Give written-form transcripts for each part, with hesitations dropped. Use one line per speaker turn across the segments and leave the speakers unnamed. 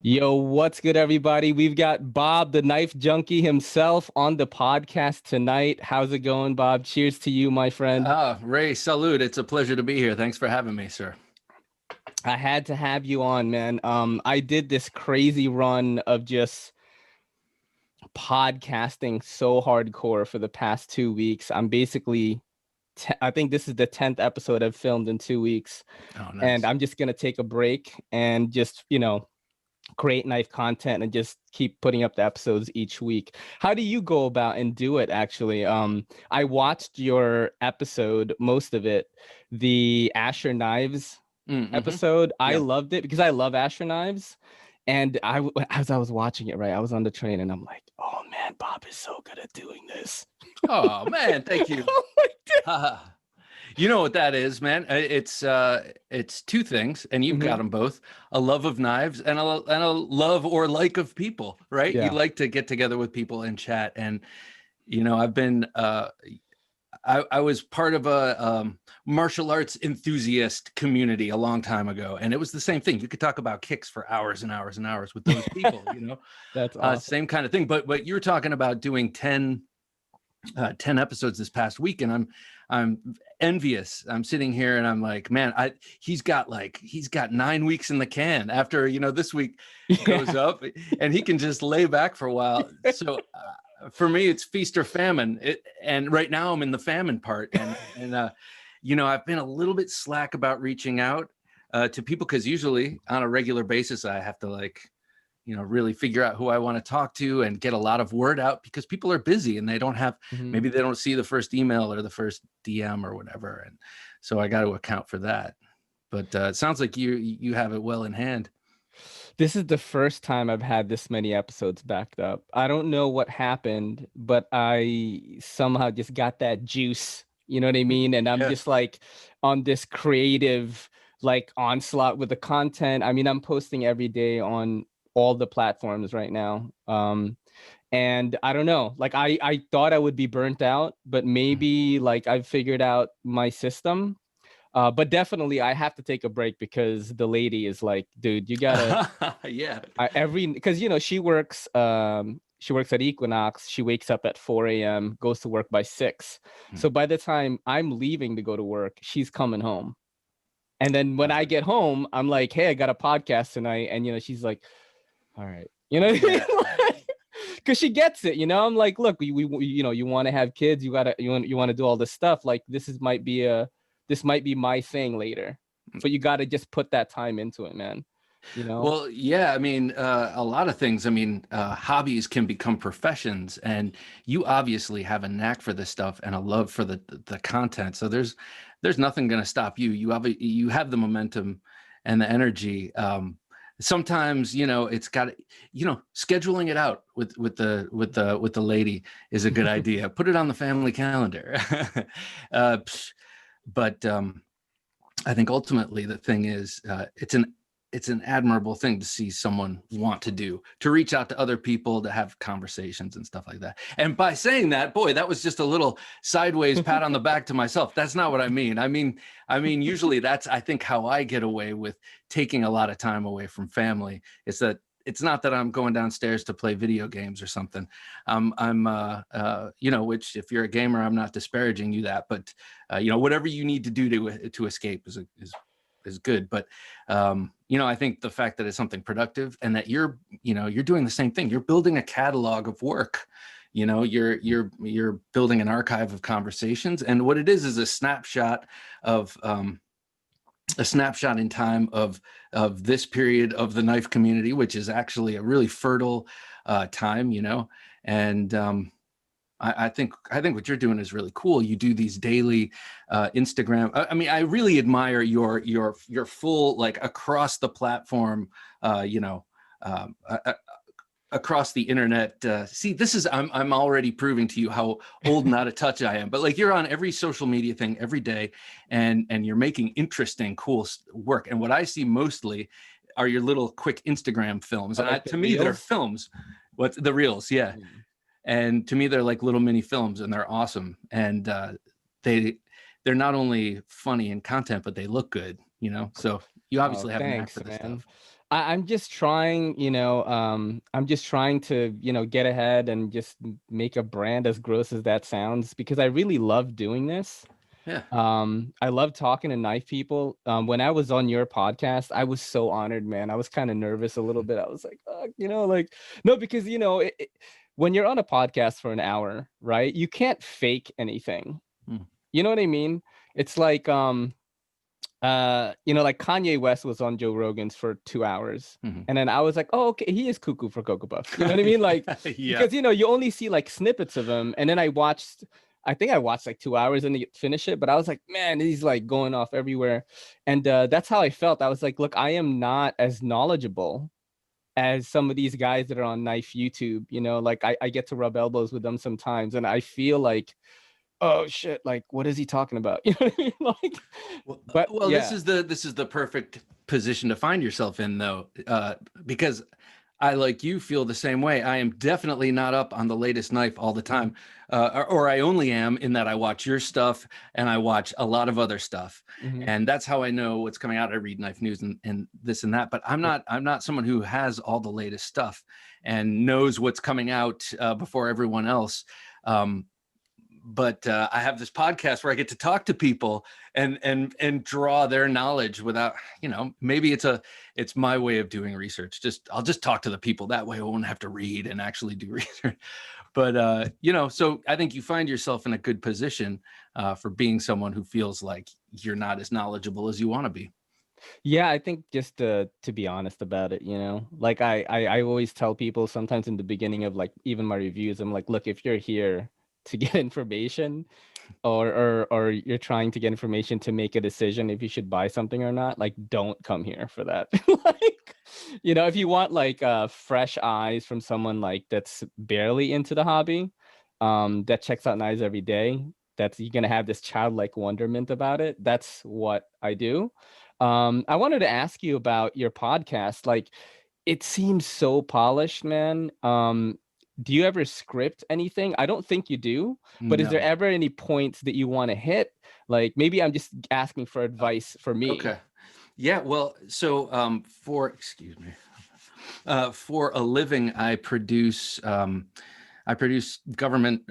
Yo, what's good, everybody? We've got Bob, the knife junkie himself, on the podcast tonight. How's it going, Bob? Cheers to you, my friend.
Ray, salute. It's a pleasure to be here. Thanks for having me, sir.
I had to have you on, man. I did this crazy run of just podcasting so hardcore for the past 2 weeks. I'm basically, I think this is the 10th episode I've filmed in 2 weeks.
Oh, nice.
And I'm just going to take a break and just, create knife content and just keep putting up the episodes each week. How do you go about and do it? Actually, I watched your episode, most of it, the Asher Knives episode. I loved it because I love Asher Knives. And as I was watching it, right, I was on the train and I'm like, oh man, Bob is so good at doing this.
Oh man, thank you. You know what that is, man? It's two things, and you've got them both: a love of knives and a love or like of people, right?
Yeah.
You like to get together with people and chat. And I've been I was part of a martial arts enthusiast community a long time ago, and it was the same thing. You could talk about kicks for hours and hours and hours with those people.
That's awesome.
Same kind of thing. But you're talking about doing 10 episodes this past week, and I'm envious. I'm sitting here and I'm like, man, he's got 9 weeks in the can after, this week goes up, and he can just lay back for a while. So for me, it's feast or famine. And right now I'm in the famine part. And I've been a little bit slack about reaching out to people, because usually on a regular basis, I have to really figure out who I want to talk to and get a lot of word out, because people are busy and they don't have, maybe they don't see the first email or the first DM or whatever. And so I got to account for that. But it sounds like you have it well in hand.
This is the first time I've had this many episodes backed up. I don't know what happened, but I somehow just got that juice. You know what I mean? And I'm just like on this creative onslaught with the content. I mean, I'm posting every day on all the platforms right now. And I don't know, I thought I would be burnt out, but maybe I've figured out my system. But definitely I have to take a break, because the lady is like, dude, you gotta, because she works at Equinox. She wakes up at 4 a.m., goes to work by 6. So by the time I'm leaving to go to work, she's coming home. And then when I get home, I'm like, hey, I got a podcast tonight. And, she's like, all right, because she gets it, I'm like, look, we you want to have kids, you want to do all this stuff. This might be my thing later, but you got to just put that time into it, man.
Well, yeah, I mean, a lot of things. I mean, hobbies can become professions, and you obviously have a knack for this stuff and a love for the content. So there's nothing going to stop you. You have the momentum and the energy. Sometimes, it's got, scheduling it out with the lady is a good idea. Put it on the family calendar. But I think ultimately the thing is, it's an admirable thing to see someone want to reach out to other people, to have conversations and stuff like that. And by saying that, boy, that was just a little sideways pat on the back to myself. That's not what I mean. I mean, usually that's, I think, how I get away with taking a lot of time away from family. It's that it's not that I'm going downstairs to play video games or something. Which if you're a gamer, I'm not disparaging you that, but whatever you need to do to escape is good. But I think the fact that it's something productive, and that you're doing the same thing, you're building a catalog of work, you're building an archive of conversations. And what it is a snapshot of a snapshot in time of this period of the knife community, which is actually a really fertile time, and I think what you're doing is really cool. You do these daily Instagram. I mean, I really admire your full, across the platform, across the internet. See, this is, I'm already proving to you how old and out of touch I am. But you're on every social media thing every day, and you're making interesting, cool work. And what I see mostly are your little quick Instagram films. And to me, they're films. What's the reels? Yeah. And to me, they're like little mini films, and they're awesome. And they're not only funny in content, but they look good, So you obviously have a knack for this stuff.
I'm just trying, I'm just trying to, get ahead and just make a brand, as gross as that sounds, because I really love doing this.
Yeah.
I love talking to knife people. When I was on your podcast, I was so honored, man. I was kind of nervous a little bit. I was like, like, no, because, when you're on a podcast for an hour, right, you can't fake anything.
Mm.
You know what I mean? It's like, like Kanye West was on Joe Rogan's for 2 hours.
Mm-hmm.
And then I was like, oh, okay, he is cuckoo for Cocoa Puffs. You know what I mean? Like,
Yeah.
because, you only see like snippets of him. And then I think I watched like 2 hours and finish it, but I was like, man, he's like going off everywhere. And that's how I felt. I was like, look, I am not as knowledgeable as some of these guys that are on Knife YouTube, like I get to rub elbows with them sometimes. And I feel like, oh shit, like what is he talking about? You know what I mean? Like, but
well,
yeah.
this is the perfect position to find yourself in, though, because I, like you, feel the same way. I am definitely not up on the latest knife all the time, or I only am in that I watch your stuff and I watch a lot of other stuff, and that's how I know what's coming out. I read Knife News and this and that, but I'm not someone who has all the latest stuff and knows what's coming out before everyone else. But I have this podcast where I get to talk to people and draw their knowledge without, maybe it's my way of doing research. I'll just talk to the people that way. I won't have to read and actually do research. But so I think you find yourself in a good position for being someone who feels like you're not as knowledgeable as you want to be.
Yeah, I think just to be honest about it, like I always tell people sometimes in the beginning of like even my reviews, I'm like, look, if you're here to get information or you're trying to get information to make a decision if you should buy something or not, like don't come here for that. Like, if you want like fresh eyes from someone like that's barely into the hobby, that checks out knives every day, that's you're gonna have this childlike wonderment about it. That's what I do. I wanted to ask you about your podcast. Like, it seems so polished, man. Do you ever script anything? I don't think you do, but is there
No.
ever any points that you want to hit? Like, maybe I'm just asking for advice for me.
Okay. Yeah. Well, so excuse me, for a living, I produce government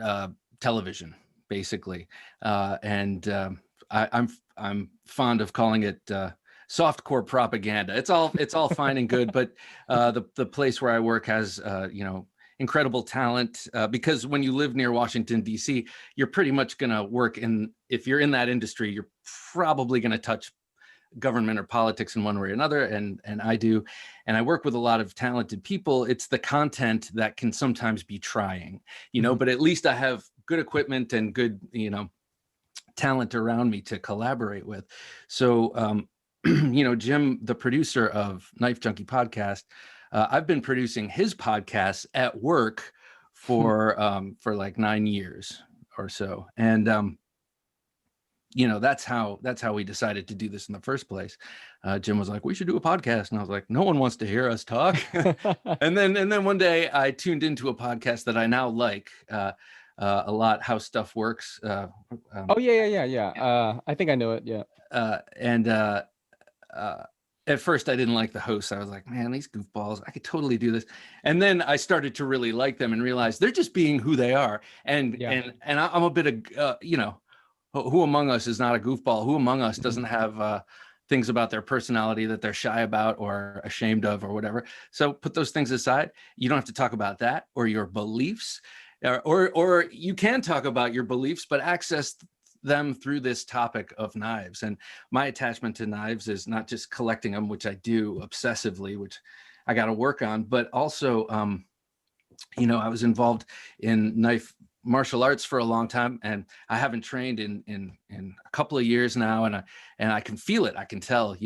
television, basically, and I'm fond of calling it softcore propaganda. It's all fine and good, but the place where I work has incredible talent, because when you live near Washington, D.C., you're pretty much going to work if you're in that industry, you're probably going to touch government or politics in one way or another. And I do. And I work with a lot of talented people. It's the content that can sometimes be trying, but at least I have good equipment and good, talent around me to collaborate with. So, Jim, the producer of Knife Junkie podcast, I've been producing his podcast at work for like 9 years or so. And, that's how we decided to do this in the first place. Jim was like, we should do a podcast. And I was like, no one wants to hear us talk. and then one day I tuned into a podcast that I now like a lot, How Stuff Works.
Oh, yeah. I think I know it. Yeah.
At first I didn't like the hosts. I was like, man, these goofballs, I could totally do this. And then I started to really like them and realize they're just being who they are. And I'm a bit of, who among us is not a goofball? Who among us doesn't have things about their personality that they're shy about or ashamed of or whatever? So put those things aside. You don't have to talk about that or your beliefs, or you can talk about your beliefs, but access them through this topic of knives. And my attachment to knives is not just collecting them, which I do obsessively, which I got to work on, but also, I was involved in knife martial arts for a long time, and I haven't trained in a couple of years now, and I can feel it, I can tell,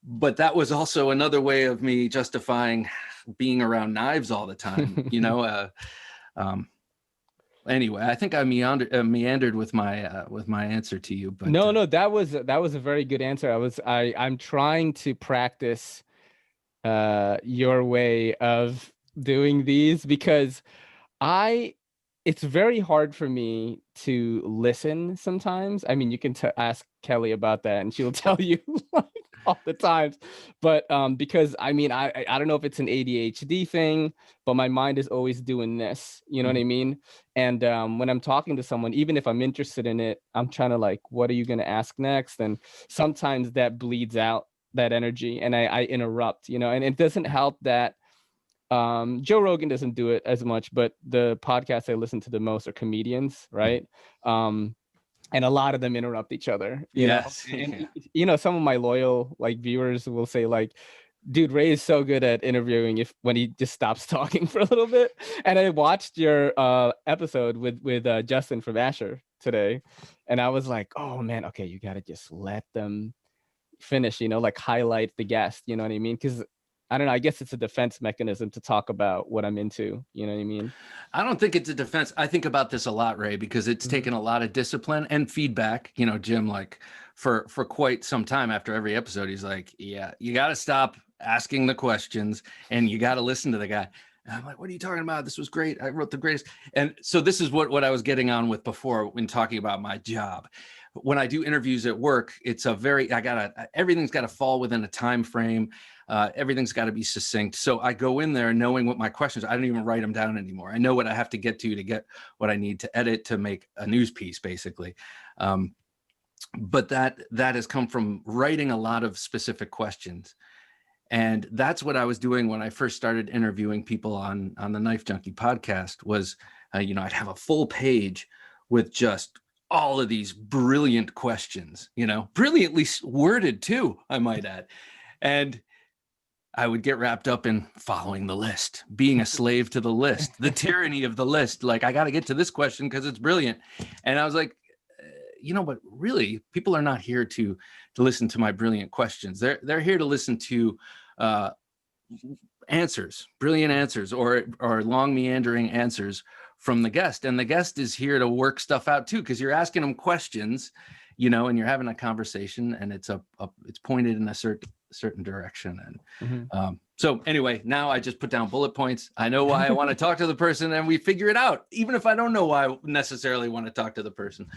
but that was also another way of me justifying being around knives all the time, Anyway, I think I meandered with my answer to you, but
no, that was a very good answer. I'm trying to practice your way of doing these, because it's very hard for me to listen sometimes. I mean, you can ask Kelly about that and she'll tell you. all the times. But because I mean, I don't know if it's an ADHD thing, but my mind is always doing this. You know what I mean? And when I'm talking to someone, even if I'm interested in it, I'm trying to like, what are you going to ask next? And sometimes that bleeds out that energy, and I interrupt. You know, and it doesn't help that Joe Rogan doesn't do it as much, but the podcasts I listen to the most are comedians, right? And a lot of them interrupt each other, you know.
Yes.
And you know, some of my loyal like viewers will say like, dude, Ray is so good at interviewing if when he just stops talking for a little bit. And I watched your episode with Justin from Asher today, and I was like, oh man, okay, you gotta just let them finish, you know, like highlight the guest, you know what I mean? Because I don't know, I guess it's a defense mechanism to talk about what I'm into, you know what I mean?
I don't think it's a defense. I think about this a lot, Ray, because it's taken a lot of discipline and feedback. You know, Jim, like for quite some time after every episode, he's like, yeah, you got to stop asking the questions and you got to listen to the guy. And I'm like, what are you talking about? This was great. I wrote the greatest. And so this is what I was getting on with before when talking about my job. When I do interviews at work, it's a very, everything's got to fall within a time frame. Everything's got to be succinct. So I go in there knowing what my questions are. I don't even write them down anymore. I know what I have to get what I need to edit to make a news piece, basically. But that has come from writing a lot of specific questions. And that's what I was doing when I first started interviewing people on the Knife Junkie podcast was, I'd have a full page with just all of these brilliant questions, brilliantly worded too, I might add. And I would get wrapped up in following the list, being a slave to the list, the tyranny of the list. Like, I got to get to this question because it's brilliant. And I was like, but really, people are not here to listen to my brilliant questions. They're here to listen to answers, brilliant answers, or long meandering answers from the guest. And the guest is here to work stuff out too, because you're asking them questions, and you're having a conversation, and it's pointed in a certain direction. And so anyway, now I just put down bullet points. I know why I want to talk to the person, and we figure it out, even if I don't know why I necessarily want to talk to the person.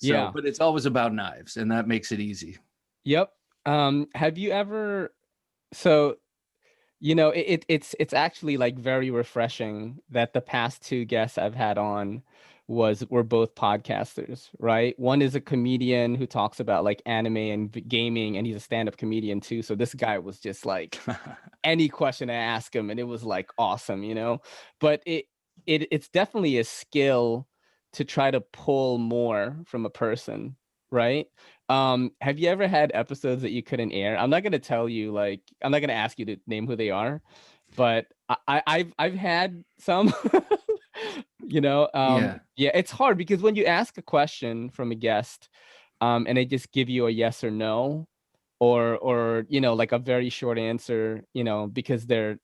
So, yeah. But it's always about knives, and that makes it easy.
Yep. Have you ever, so, it's actually like very refreshing that the past two guests I've had on were both podcasters, right? One is a comedian who talks about like anime and gaming, and he's a stand-up comedian too. So this guy was just like any question I ask him, and it was like awesome, but it's definitely a skill to try to pull more from a person, right? Have you ever had episodes that you couldn't air? I'm not gonna tell you, like, I'm not gonna ask you to name who they are, but I've had some. Yeah, it's hard because when you ask a question from a guest, and they just give you a yes or no, or like a very short answer, because they're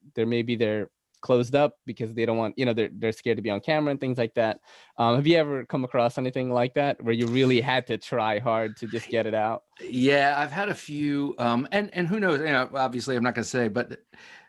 closed up because they don't want, they're scared to be on camera and things like that. Have you ever come across anything like that where you really had to try hard to just get it out?
Yeah, I've had a few, and who knows, obviously I'm not going to say, but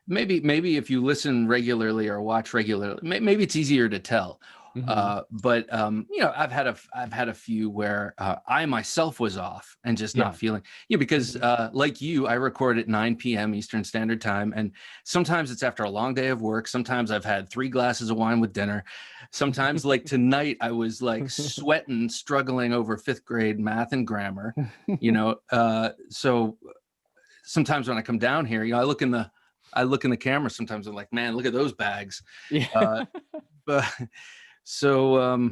maybe if you listen regularly or watch regularly, maybe it's easier to tell. But I've had a few where I myself was off and just not feeling, because like you, I record at 9 p.m. Eastern Standard Time, and sometimes it's after a long day of work. Sometimes I've had 3 glasses of wine with dinner. Sometimes, like tonight, I was like sweating, struggling over 5th grade math and grammar. So sometimes when I come down here, I look in the camera. Sometimes I'm like, man, look at those bags. But so I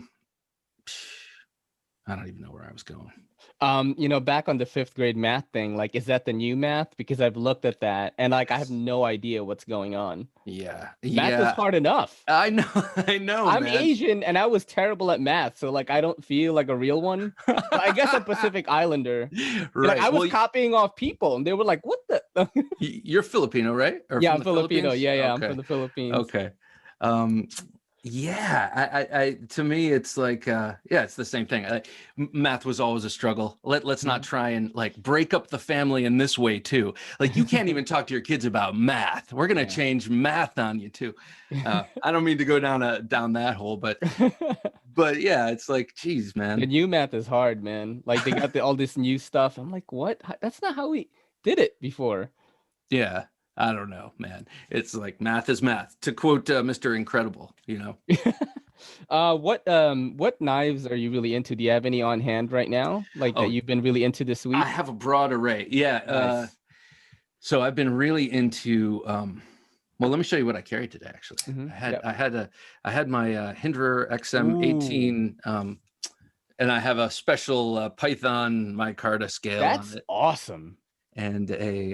don't even know where I was going.
Back on the 5th grade math thing, like, is that the new math? Because I've looked at that and like I have no idea what's going on.
Yeah.
Math is hard enough.
I know.
I'm
man.
Asian and I was terrible at math, so like I don't feel like a real one. But I guess a Pacific Islander.
Right.
Like, I was copying off people and they were like, what the
You're Filipino, right?
Or yeah, I'm Filipino. Yeah, okay. I'm from the Philippines.
Okay. Yeah, I to me it's like it's the same thing. Math was always a struggle. Let's not try and like break up the family in this way too. Like, you can't even talk to your kids about math. We're gonna change math on you too. I don't mean to go down that hole, but yeah, it's like, geez, man.
The new math is hard, man. Like, they got all this new stuff. I'm like, what? That's not how we did it before.
Yeah. I don't know, man. It's like math is math. To quote Mr. Incredible, you know.
What knives are you really into? Do you have any on hand right now, like that
Oh,
you've been really into this
I
week?
have a broad array. Yeah.
Nice.
So I've been really into well, let me show you what I carried today actually.
Yep.
I had my Hinderer
Ooh,
XM18 and I have a special Python micarta scale on
that's
it
awesome.
and a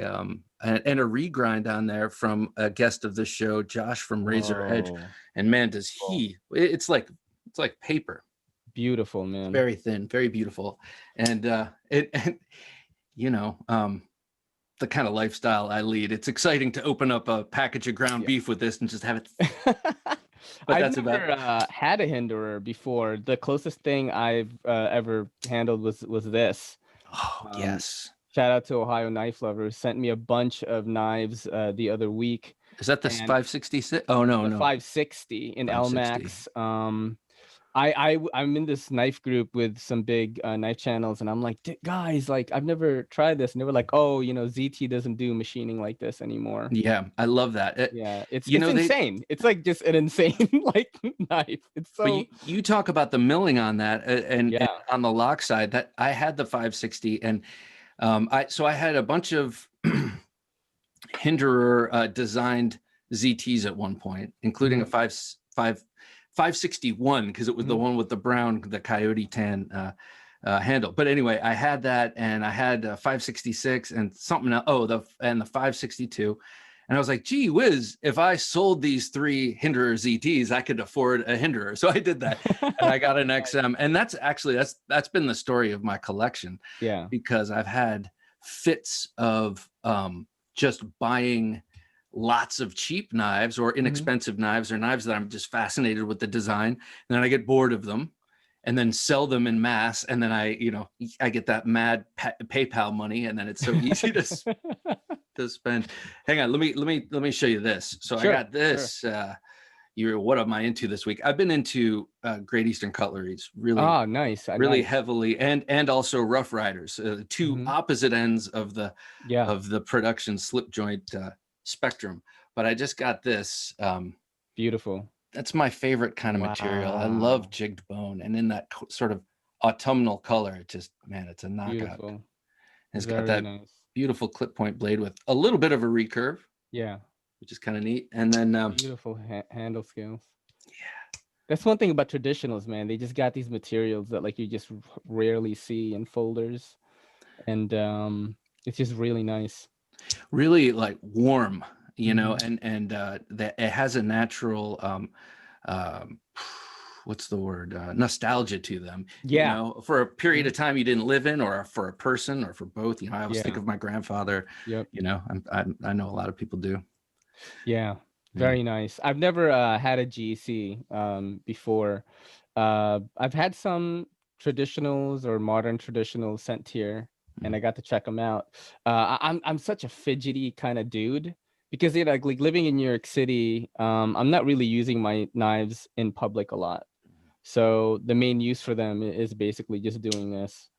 regrind on there from a guest of the show, Josh from Razor Edge.
Whoa.
And man, does
Cool.
it's like paper.
Beautiful, man.
Very thin, very beautiful. And and you know, the kind of lifestyle I lead. It's exciting to open up a package of ground
Yeah.
beef with this and just have it. But
I've
that's about
never had a Hinderer before. The closest thing I've ever handled was this.
Oh,
Um,
yes.
Shout out to Ohio Knife Lovers. Sent me a bunch of knives the other week,
Is that the
and
566? Oh, no,
the
no.
560 in
560.
LMAX. I'm in this knife group with some big knife channels, and I'm like, guys, like I've never tried this, and they were like, oh, ZT doesn't do machining like this anymore.
Yeah, I love that.
Yeah, it's
You know,
insane. It's like just an insane like knife. It's
but
so
you talk about the milling on that and
yeah.
on the lock side that I had the 560 and I had a bunch of Hinderer designed ZTs at one point, including a 561 because it was the one with the brown, the coyote tan handle. But anyway, I had that and I had a 566 and something else. Oh, the 562. And I was like, gee whiz, if I sold these 3 Hinderer ZTs, I could afford a Hinderer. So I did that and I got an XM. And that's been the story of my collection.
Yeah.
Because I've had fits of just buying lots of cheap knives or inexpensive knives or knives that I'm just fascinated with the design. And then I get bored of them and then sell them in mass. And then I get that mad PayPal money. And then it's so easy to spend. Hang on. Let me show you this. So
Sure,
I got this, what am I into this week? I've been into Great Eastern Cutleries really,
nice.
really
Nice.
heavily, and also Rough Riders, two opposite ends of the production slip joint spectrum. But I just got this.
Beautiful.
That's my favorite kind of material. I love jigged bone, and in that sort of autumnal color, it just, man, it's a knockout.
Beautiful.
And it's
Very
got that
nice.
beautiful clip point blade with a little bit of a recurve.
Yeah.
Which is kind of neat. And then
beautiful handle scales. Yeah. That's one thing about traditionals, man. They just got these materials that like you just rarely see in folders. And it's just really nice.
Really like warm, and that it has a natural what's the word, nostalgia to them. For a period of time you didn't live in, or for a person, or for both. I always think of my grandfather.
Yep.
I know a lot of people do.
Yeah, very nice. I've never had a GC before. I've had some traditionals or modern traditionals sent here, and I got to check them out. I'm such a fidgety kind of dude because like living in New York City, I'm not really using my knives in public a lot. So the main use for them is basically just doing this.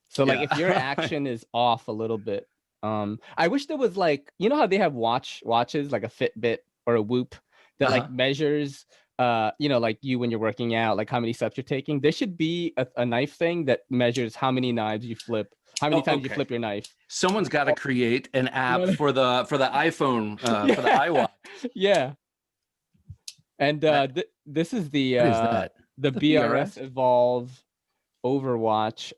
So like if your action is off a little bit, I wish there was like, how they have watches like a Fitbit or a Whoop that like measures like you when you're working out, like how many steps you're taking. There should be a knife thing that measures how many knives you flip, how many times you flip your knife.
Someone's got to create an app for the iPhone, for the iWatch.
Yeah. And this is the BRS Evolve Overwatch.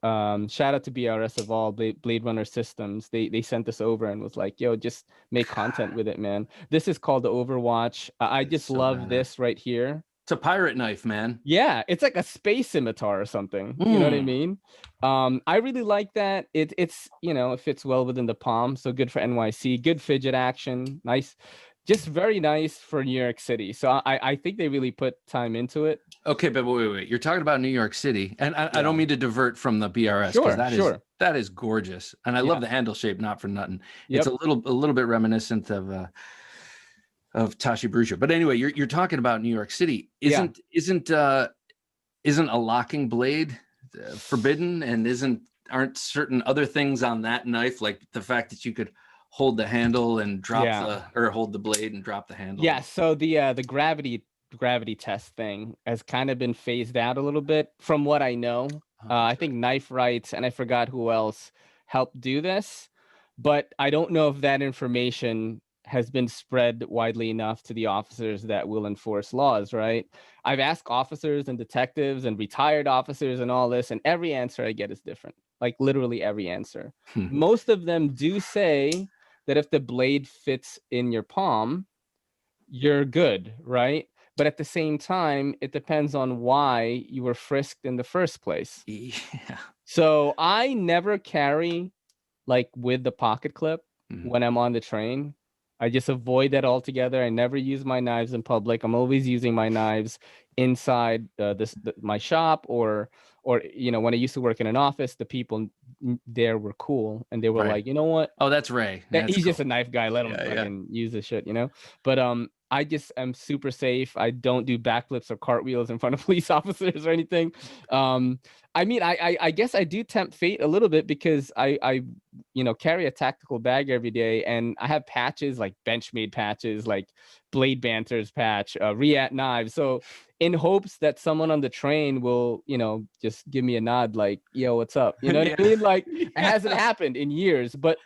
Shout out to BRS Evolve, Blade Runner Systems. They sent this over and was like, yo, just make content with it, man. This is called the Overwatch. I just love this right here.
It's a pirate knife, man.
Yeah, it's like a space scimitar or something. You know what I mean? I really like that. It's it fits well within the palm, so good for NYC. Good fidget action, nice. Just very nice for New York City. So I think they really put time into it.
Okay, but wait. You're talking about New York City. And I don't mean to divert from the BRS, because that is gorgeous. And I love the handle shape, not for nothing. Yep. It's a little bit reminiscent of Tashi Brugio. But anyway, you're talking about New York City. Isn't a locking blade forbidden? And isn't aren't certain other things on that knife, like the fact that you could hold the handle and drop or hold the blade and drop the handle?
Yeah, so the gravity test thing has kind of been phased out a little bit from what I know. I think Knife Rights and I forgot who else helped do this, but I don't know if that information has been spread widely enough to the officers that will enforce laws, right? I've asked officers and detectives and retired officers and all this, and every answer I get is different. Like literally every answer. Most of them do say that if the blade fits in your palm, you're good, right? But at the same time, it depends on why you were frisked in the first place.
Yeah.
So I never carry like with the pocket clip when I'm on the train. I just avoid that altogether. I never use my knives in public. I'm always using my knives inside my shop, or when I used to work in an office, the people there were cool and they were like, you know what?
Oh, that's Ray.
He's just a knife guy. Let him fucking use the shit, But I just am super safe. I don't do backflips or cartwheels in front of police officers or anything. I mean, I guess I do tempt fate a little bit because I carry a tactical bag every day, and I have patches like Benchmade patches, like Blade Banters patch, Reat knives. So in hopes that someone on the train will, just give me a nod, like, yo, what's up? You know what I mean? Like, it hasn't happened in years, but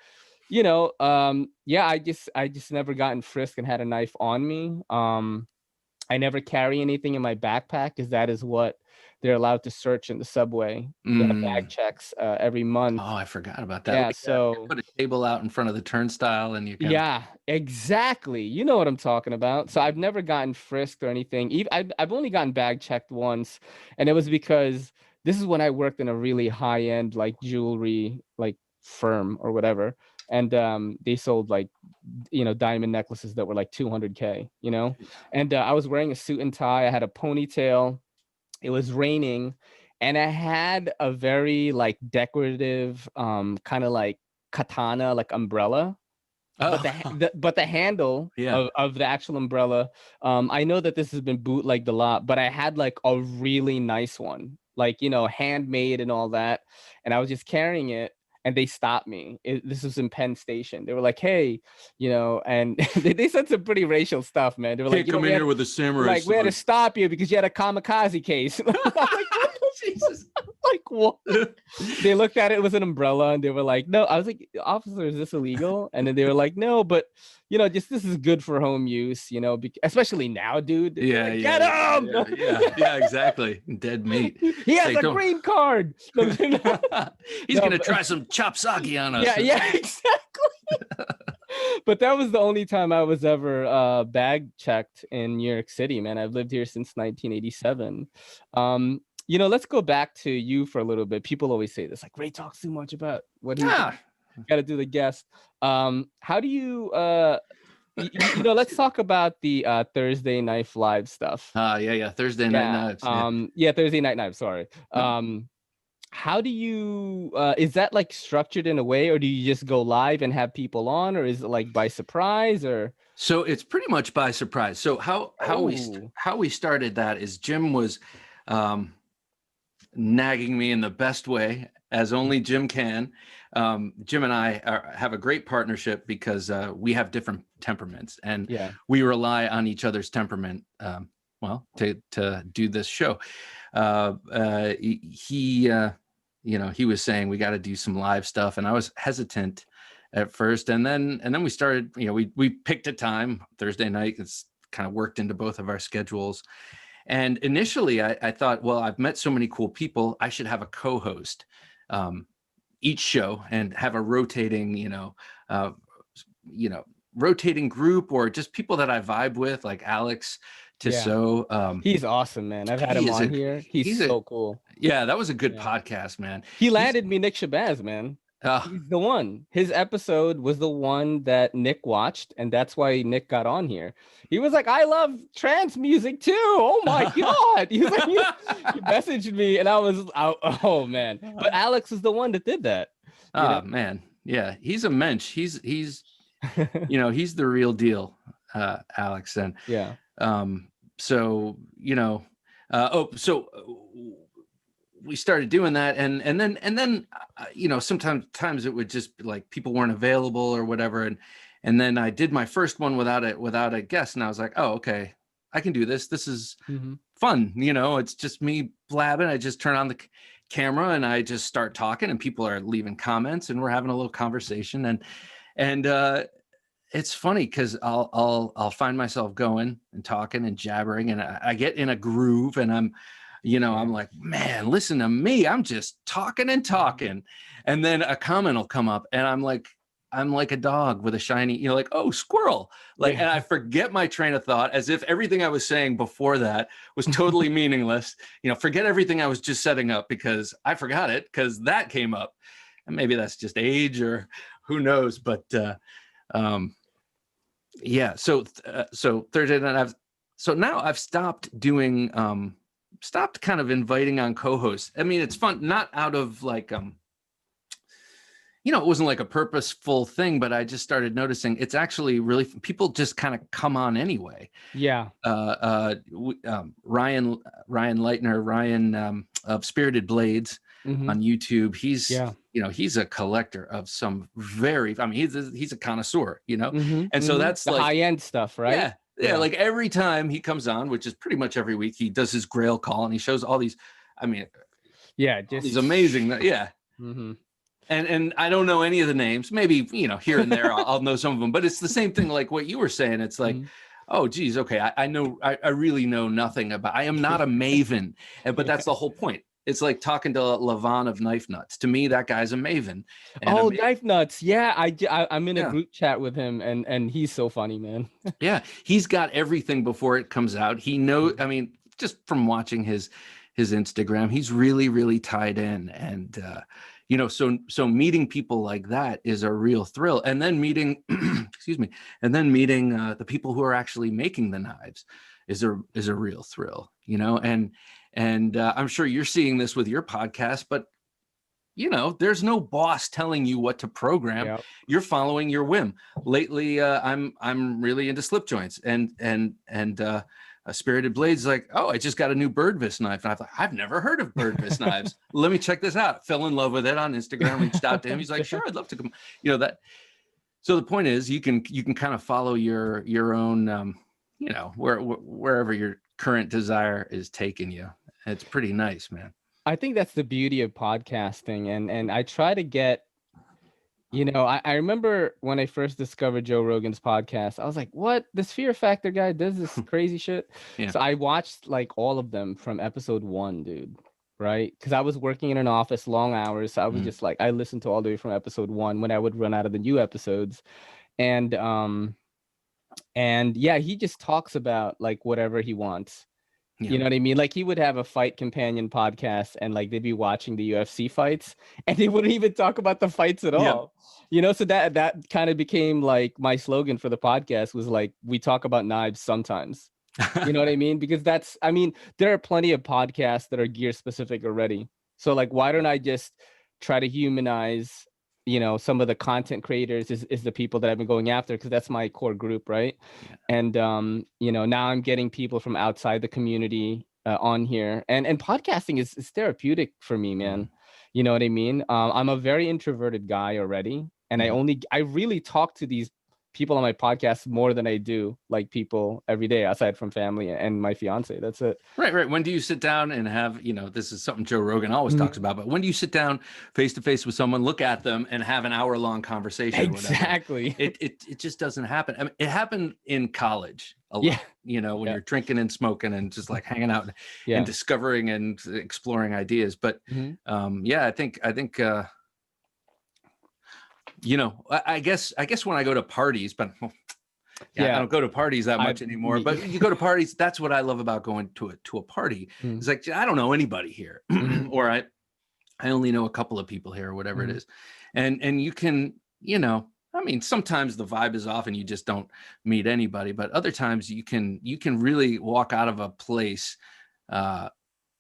I just never gotten frisked and had a knife on me. I never carry anything in my backpack because that is what they're allowed to search in the subway. They have bag checks every month.
Oh, I forgot about that.
Yeah,
Like
so
put a table out in front of the turnstile and you can.
Yeah, exactly. You know what I'm talking about. So I've never gotten frisked or anything. Even I've only gotten bag checked once, and it was because this is when I worked in a really high end like jewelry like firm or whatever, and they sold like diamond necklaces that were like 200K, and I was wearing a suit and tie. I had a ponytail. It was raining, and I had a very like decorative kind of like katana like umbrella. But the handle of the actual umbrella, I know that this has been bootlegged a lot, but I had like a really nice one, like handmade and all that, and I was just carrying it, and they stopped me. This was in Penn Station. They were like, "Hey, and they said some pretty racial stuff, man. They were like,
"Come in here with a samurai
like, we had to stop you because you had a kamikaze case." I'm like, what? Jesus. Like, what? They looked at it was an umbrella, and they were like, "No." I was like, "Officer, is this illegal?" And then they were like, "No, but just this is good for home use, especially now, dude."
Yeah,
like, get him.
Yeah, exactly. Dead meat.
He has a green card.
He's gonna try some chop sake on us.
Yeah, exactly. But that was the only time I was ever bag checked in New York City, man. I've lived here since 1987. Let's go back to you for a little bit. People always say this, like, Ray talks too much about what he got to do the guest. How do you let's talk about the Thursday Knife Live stuff.
Thursday Night Knives.
Thursday Night Knives, sorry. How do you is that like structured in a way, or do you just go live and have people on, or is it like by surprise? Or
so it's pretty much by surprise. So how we started that is Jim was nagging me in the best way, as only Jim can. Jim and I have a great partnership because we have different temperaments, and we rely on each other's temperament to do this show. He was saying we got to do some live stuff, and I was hesitant at first, and then we started. We picked a time, Thursday night. It's kind of worked into both of our schedules. And initially, I thought, well, I've met so many cool people, I should have a co-host each show and have a rotating, rotating group, or just people that I vibe with, like Alex Tissot.
He's awesome, man. I've had him on here. He's so cool.
Yeah, that was a good podcast, man.
He landed me Nick Shabazz, man. He's the one. His episode was the one that Nick watched, and that's why Nick got on here. He was like, "I love trance music too. Oh my god!" He was like, he messaged me, and I was, oh man. But Alex was the one that did that.
Man, yeah, he's a mensch. He's he's the real deal, Alex. And we started doing that, and then you know, sometimes it would just be like people weren't available or whatever, and then I did my first one without a guest, and I was like, oh, okay, I can do this. This is fun, you know. It's just me blabbing. I just turn on the camera and I just start talking, and people are leaving comments, and we're having a little conversation, and it's funny because I'll find myself going and talking and jabbering, and I get in a groove, and I'm like, man, listen to me. I'm just talking and talking. And then a comment will come up, and I'm like a dog with a shiny, you know, like, oh, squirrel. Like, and I forget my train of thought, as if everything I was saying before that was totally meaningless. You know, forget everything I was just setting up because I forgot it because that came up. And maybe that's just age or who knows. But yeah. So Thursday night, so now I've stopped doing, stopped kind of inviting on co-hosts. I mean, it's fun, not out of like, you know, it wasn't like a purposeful thing, but I just started noticing it's actually really, people just kind of come on anyway.
Yeah.
Ryan Leitner, of Spirited Blades on YouTube. He's, you know, he's a collector of some very, I mean, he's a connoisseur, you know? And so that's
the
like
high-end stuff, right?
Yeah. Like every time he comes on, which is pretty much every week, he does his Grail call and he shows all these, I mean,
just
these amazing, And I don't know any of the names. Maybe, you know, here and there I'll know some of them, but it's the same thing like what you were saying. It's like, oh, geez, okay, I know, I really know nothing about, I am not a maven, but that's the whole point. It's like talking to Levon of Knife Nuts. To me, that guy's a maven.
Oh, Knife Nuts. Yeah, I'm in a group chat with him, and he's so funny, man.
Yeah, he's got everything before it comes out. He knows, I mean, just from watching his Instagram, he's really, really tied in. And, you know, so meeting people like that is a real thrill. And then meeting, excuse me, and then meeting the people who are actually making the knives is a real thrill, you know. And I'm sure you're seeing this with your podcast, but you know, there's no boss telling you what to program. Yep. You're following your whim. Lately, I'm really into slip joints, and Spirited Blades like, oh, I just got a new Birdvis knife, and I thought, I've never heard of Birdvis knives. Let me check this out. Fell in love with it on Instagram. Reached out to him. He's like, sure, I'd love to come. You know that. So the point is, you can kind of follow your own, you know, wherever your current desire is taking you. It's pretty nice, man.
I think that's the beauty of podcasting, and I try to get, you know, I remember when I first discovered Joe Rogan's podcast, I was like, what? This Fear Factor guy does this crazy shit? Yeah. So I watched like all of them from episode 1, dude, right? Because I was working in an office, long hours. So I was just like, I listened to all the way from episode 1 when I would run out of the new episodes. And yeah, he just talks about like whatever he wants. Yeah. You know what I mean? Like he would have a fight companion podcast and like they'd be watching the UFC fights and they wouldn't even talk about the fights at all. Yeah. You know, so that kind of became like my slogan for the podcast was like, we talk about knives sometimes. You know what I mean? Because that's, I mean, there are plenty of podcasts that are gear specific already. So like, why don't I just try to humanize, you know, some of the content creators is the people that I've been going after, because that's my core group, right? Yeah. And you know, now I'm getting people from outside the community on here, and podcasting is therapeutic for me, man. You know what I mean? I'm a very introverted guy already, and I really talk to these people on my podcast more than I do like people every day, aside from family and my fiance. That's it.
Right. When do you sit down and have, you know, this is something Joe Rogan always talks about, but when do you sit down face to face with someone, look at them and have an hour-long conversation?
Exactly.
It just doesn't happen. I mean, it happened in college a lot, you know, when you're drinking and smoking and just like hanging out and discovering and exploring ideas. But I think you know, I guess when I go to parties, but I don't go to parties that much anymore. But you go to parties. That's what I love about going to a party. It's like, I don't know anybody here, or I only know a couple of people here, or whatever it is. And you can, you know, I mean, sometimes the vibe is off and you just don't meet anybody, but other times you can really walk out of a place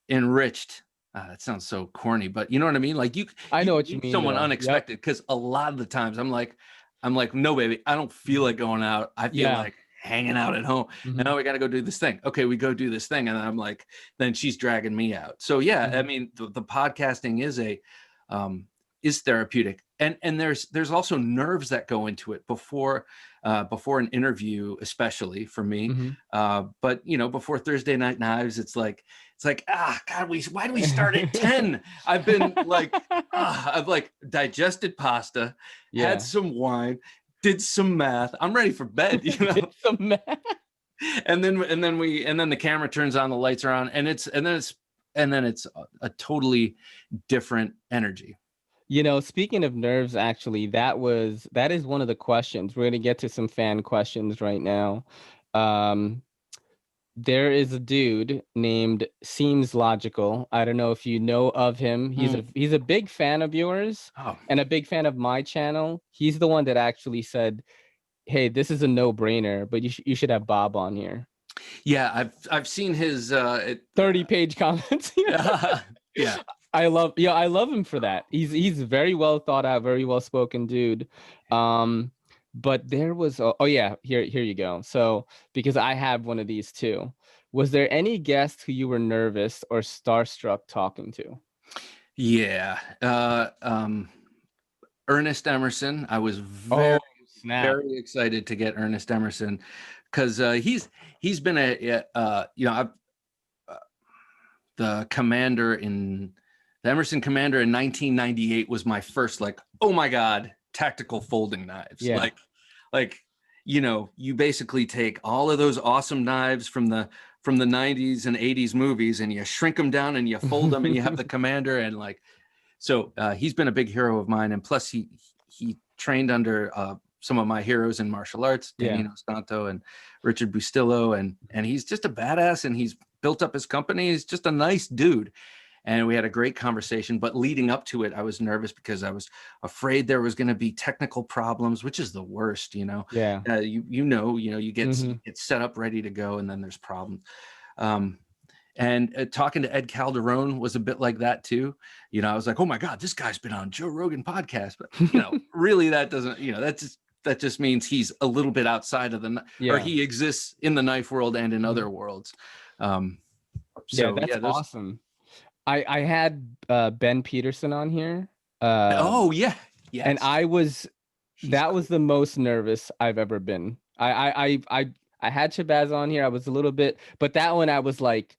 enriched. That sounds so corny, but you know what I mean? Like
I know what you mean.
Someone unexpected, because a lot of the times I'm like, no, baby, I don't feel like going out. I feel like hanging out at home. And now we got to go do this thing. Okay, we go do this thing. And I'm like, then she's dragging me out. So yeah, I mean, the podcasting is therapeutic. And there's also nerves that go into it before an interview, especially for me. But you know, before Thursday Night Knives, it's like, God, why do we start at 10? I've been like, I've like digested pasta, had some wine, did some math. I'm ready for bed, you know.
Did some math.
And then the camera turns on, the lights are on, and then it's a totally different energy.
You know, speaking of nerves, actually, that is one of the questions. We're going to get to some fan questions right now. There is a dude named Seems Logical. I don't know if you know of him. He's a big fan of yours and a big fan of my channel. He's the one that actually said, "Hey, this is a no-brainer, but you should have Bob on here."
Yeah, I've seen his
30-page comments.
Yeah.
I love him for that. He's very well thought out, very well spoken dude. But there was here you go. So because I have one of these too. Was there any guest who you were nervous or starstruck talking to?
Yeah. Ernest Emerson. I was very excited to get Ernest Emerson because he's been the commander in the Emerson Commander in 1998 was my first, like, oh my God, tactical folding knives.
Yeah.
Like, you know, you basically take all of those awesome knives from the 90s and 80s movies and you shrink them down and you fold them and you have the Commander. And like, so he's been a big hero of mine. And plus he trained under some of my heroes in martial arts, Danilo Stanto and Richard Bustillo. And he's just a badass and he's built up his company. He's just a nice dude. And we had a great conversation, but leading up to it, I was nervous because I was afraid there was going to be technical problems, which is the worst, you know.
Yeah.
You get set up ready to go, and then there's problems. And talking to Ed Calderon was a bit like that too. You know, I was like, oh my God, this guy's been on Joe Rogan podcast, but you know, really that doesn't, you know, that just means he's a little bit outside of or he exists in the knife world and in other worlds.
That's awesome. I had Ben Peterson on here.
Yes.
And that was the most nervous I've ever been. I had Shabazz on here. I was a little bit, but that one I was like,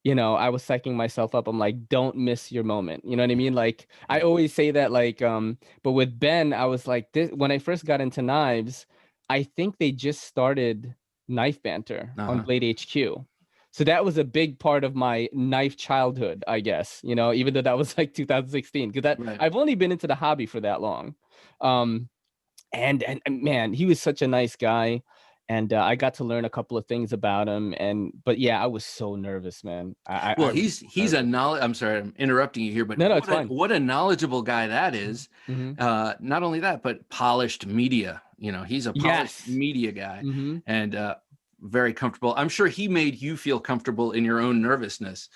you know, I was psyching myself up. I'm like, don't miss your moment. You know what I mean? Like I always say that, like, but with Ben, I was like, when I first got into knives, I think they just started Knife Banter on Blade HQ. So that was a big part of my knife childhood, I guess, you know, even though that was like 2016, because I've only been into the hobby for that long. And man, he was such a nice guy. And I got to learn a couple of things about him. But yeah, I was so nervous, man.
He's a knowledge. I'm sorry, I'm interrupting you here, but
no, it's fine.
What a knowledgeable guy that is. Not only that, but polished media. You know, he's a polished media guy. And very comfortable. I'm sure he made you feel comfortable in your own nervousness.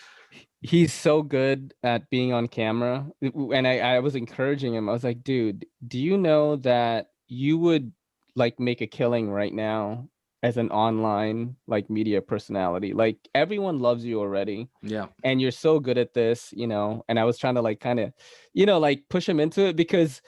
He's so good at being on camera. And I was encouraging him. I was like, dude, do you know that you would like make a killing right now as an online like media personality? Like everyone loves you already. Yeah. And you're so good at this, you know. And I was trying to like kind of, you know, like push him into it because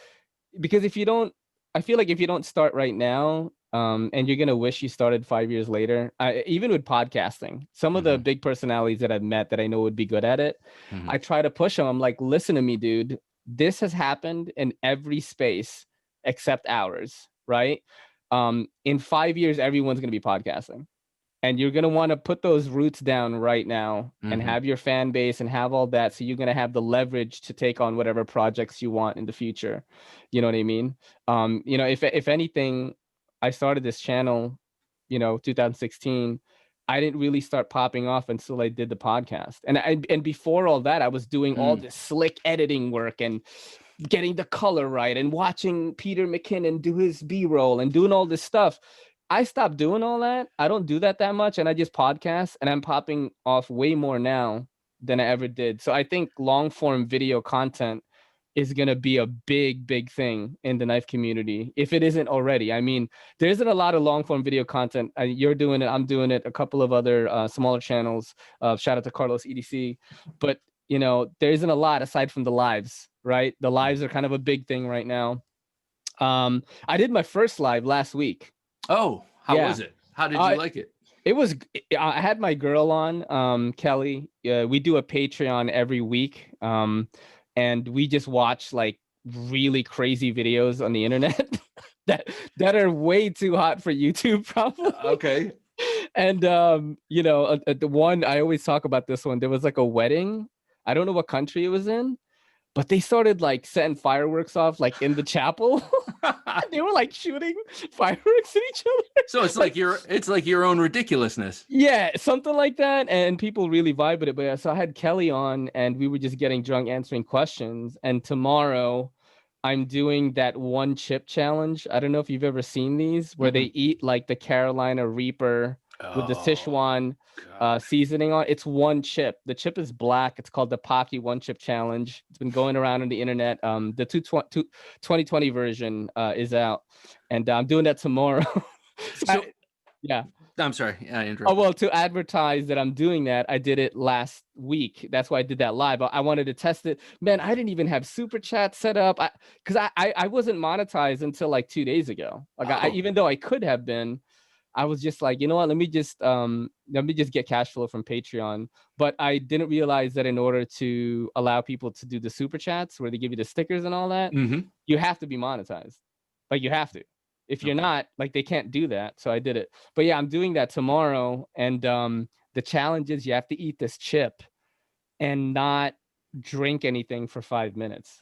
if you don't, I feel like if you don't start right now, and you're gonna wish you started 5 years later. Even with podcasting, some of the big personalities that I've met that I know would be good at it, I try to push them. I'm like, listen to me, dude. This has happened in every space except ours, right? In 5 years, everyone's gonna be podcasting, and you're gonna want to put those roots down right now and have your fan base and have all that, so you're gonna have the leverage to take on whatever projects you want in the future. You know what I mean? You know, if anything. I started this channel, you know, 2016. I didn't really start popping off until I did the podcast. And before all that, I was doing all this slick editing work and getting the color right and watching Peter McKinnon do his B-roll and doing all this stuff. I stopped doing all that. I don't do that much. And I just podcast, and I'm popping off way more now than I ever did. So I think long form video content is going to be a big thing in the knife community, if it isn't already. I mean, there isn't a lot of long form video content. You're doing it, I'm doing it, a couple of other smaller channels. Shout out to Carlos EDC. But, you know, there isn't a lot aside from the lives, right? The lives are kind of a big thing right now. I did my first live last week.
Oh, how was it? How did you like it?
It was, I had my girl on, Kelly. We do a Patreon every week. And we just watch like really crazy videos on the internet that are way too hot for YouTube, probably.
Okay.
And you know, the one I always talk about, this one, there was like a wedding. I don't know what country it was in, but they started like setting fireworks off like in the chapel. They were like shooting fireworks at each other.
So it's like your own ridiculousness.
Yeah, something like that. And people really vibe with it. But yeah, so I had Kelly on and we were just getting drunk answering questions. And tomorrow I'm doing that one chip challenge. I don't know if you've ever seen these, where they eat like the Carolina Reaper with the Sichuan seasoning on. It's one chip. The chip is black. It's called the Pocky One Chip Challenge. It's been going around on the internet. The 2020 version is out, and I'm doing that tomorrow. Yeah.
I'm sorry. I interrupted.
Oh, well, to advertise that I'm doing that, I did it last week. That's why I did that live. I wanted to test it. Man, I didn't even have super chat set up because I wasn't monetized until like 2 days ago. Like even though I could have been, I was just like, you know what, let me just get cash flow from Patreon. But I didn't realize that in order to allow people to do the super chats where they give you the stickers and all that, you have to be monetized. Like you have to. If you're not, like, they can't do that. So I did it. But yeah, I'm doing that tomorrow. And the challenge is you have to eat this chip and not drink anything for 5 minutes.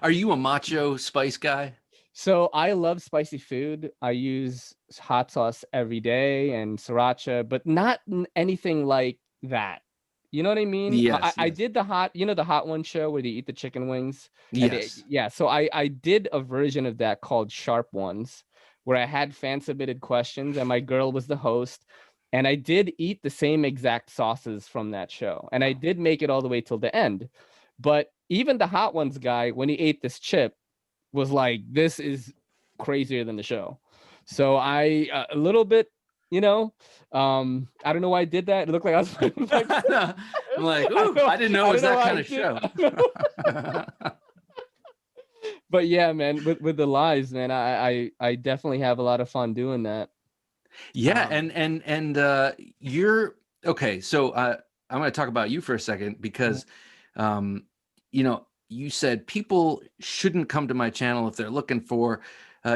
Are you a macho spice guy?
So I love spicy food. I use hot sauce every day and sriracha, but not anything like that. You know what I mean?
Yes.
I did the hot one show where they eat the chicken wings.
Yes.
Yeah. So I did a version of that called Sharp Ones, where I had fan submitted questions and my girl was the host. And I did eat the same exact sauces from that show. And I did make it all the way till the end. But even the Hot Ones guy, when he ate this chip, was like, this is crazier than the show. So I, a little bit, you know, I don't know why I did that. It looked like I was
I'm like, ooh, I didn't know it was that kind of show.
But yeah, man, with the lives, man, I definitely have a lot of fun doing that.
Yeah, and you're okay. So I'm going to talk about you for a second because, you know, you said people shouldn't come to my channel if they're looking for,